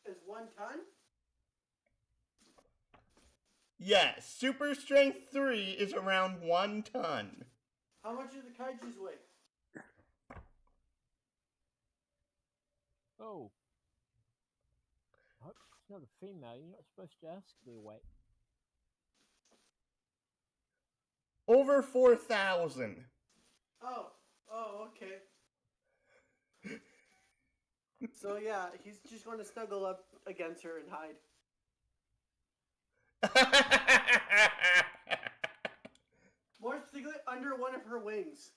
Is 1 ton? Yes, super strength 3 is around 1 ton. How much do the kaijus weigh? Oh. I hope it's not a female. You're not supposed to ask their weight. Over 4,000. Oh, okay. So yeah, he's just going to snuggle up against her and hide. More specifically, under one of her wings.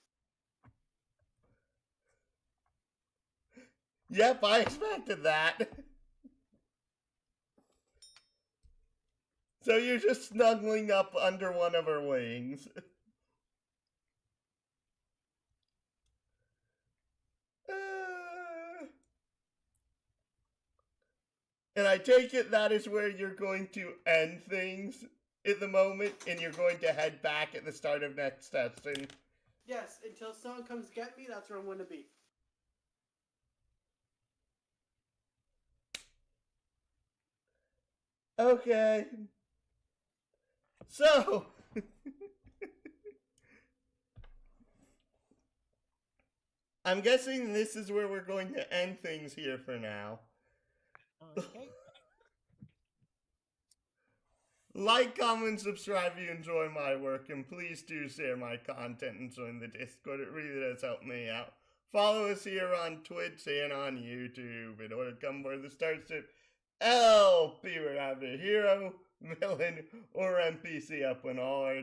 Yep, I expected that. So you're just snuggling up under one of her wings. And I take it that is where you're going to end things at the moment, and you're going to head back at the start of next session. Yes, until someone comes get me, that's where I'm going to be. Okay. So, I'm guessing this is where we're going to end things here for now. Okay. Like, comment, subscribe if you enjoy my work, and please do share my content and join the Discord. It really does help me out. Follow us here on Twitch and on YouTube in order to come aboard the Starship. Help! Be wherever hero, villain, or NPC up when all are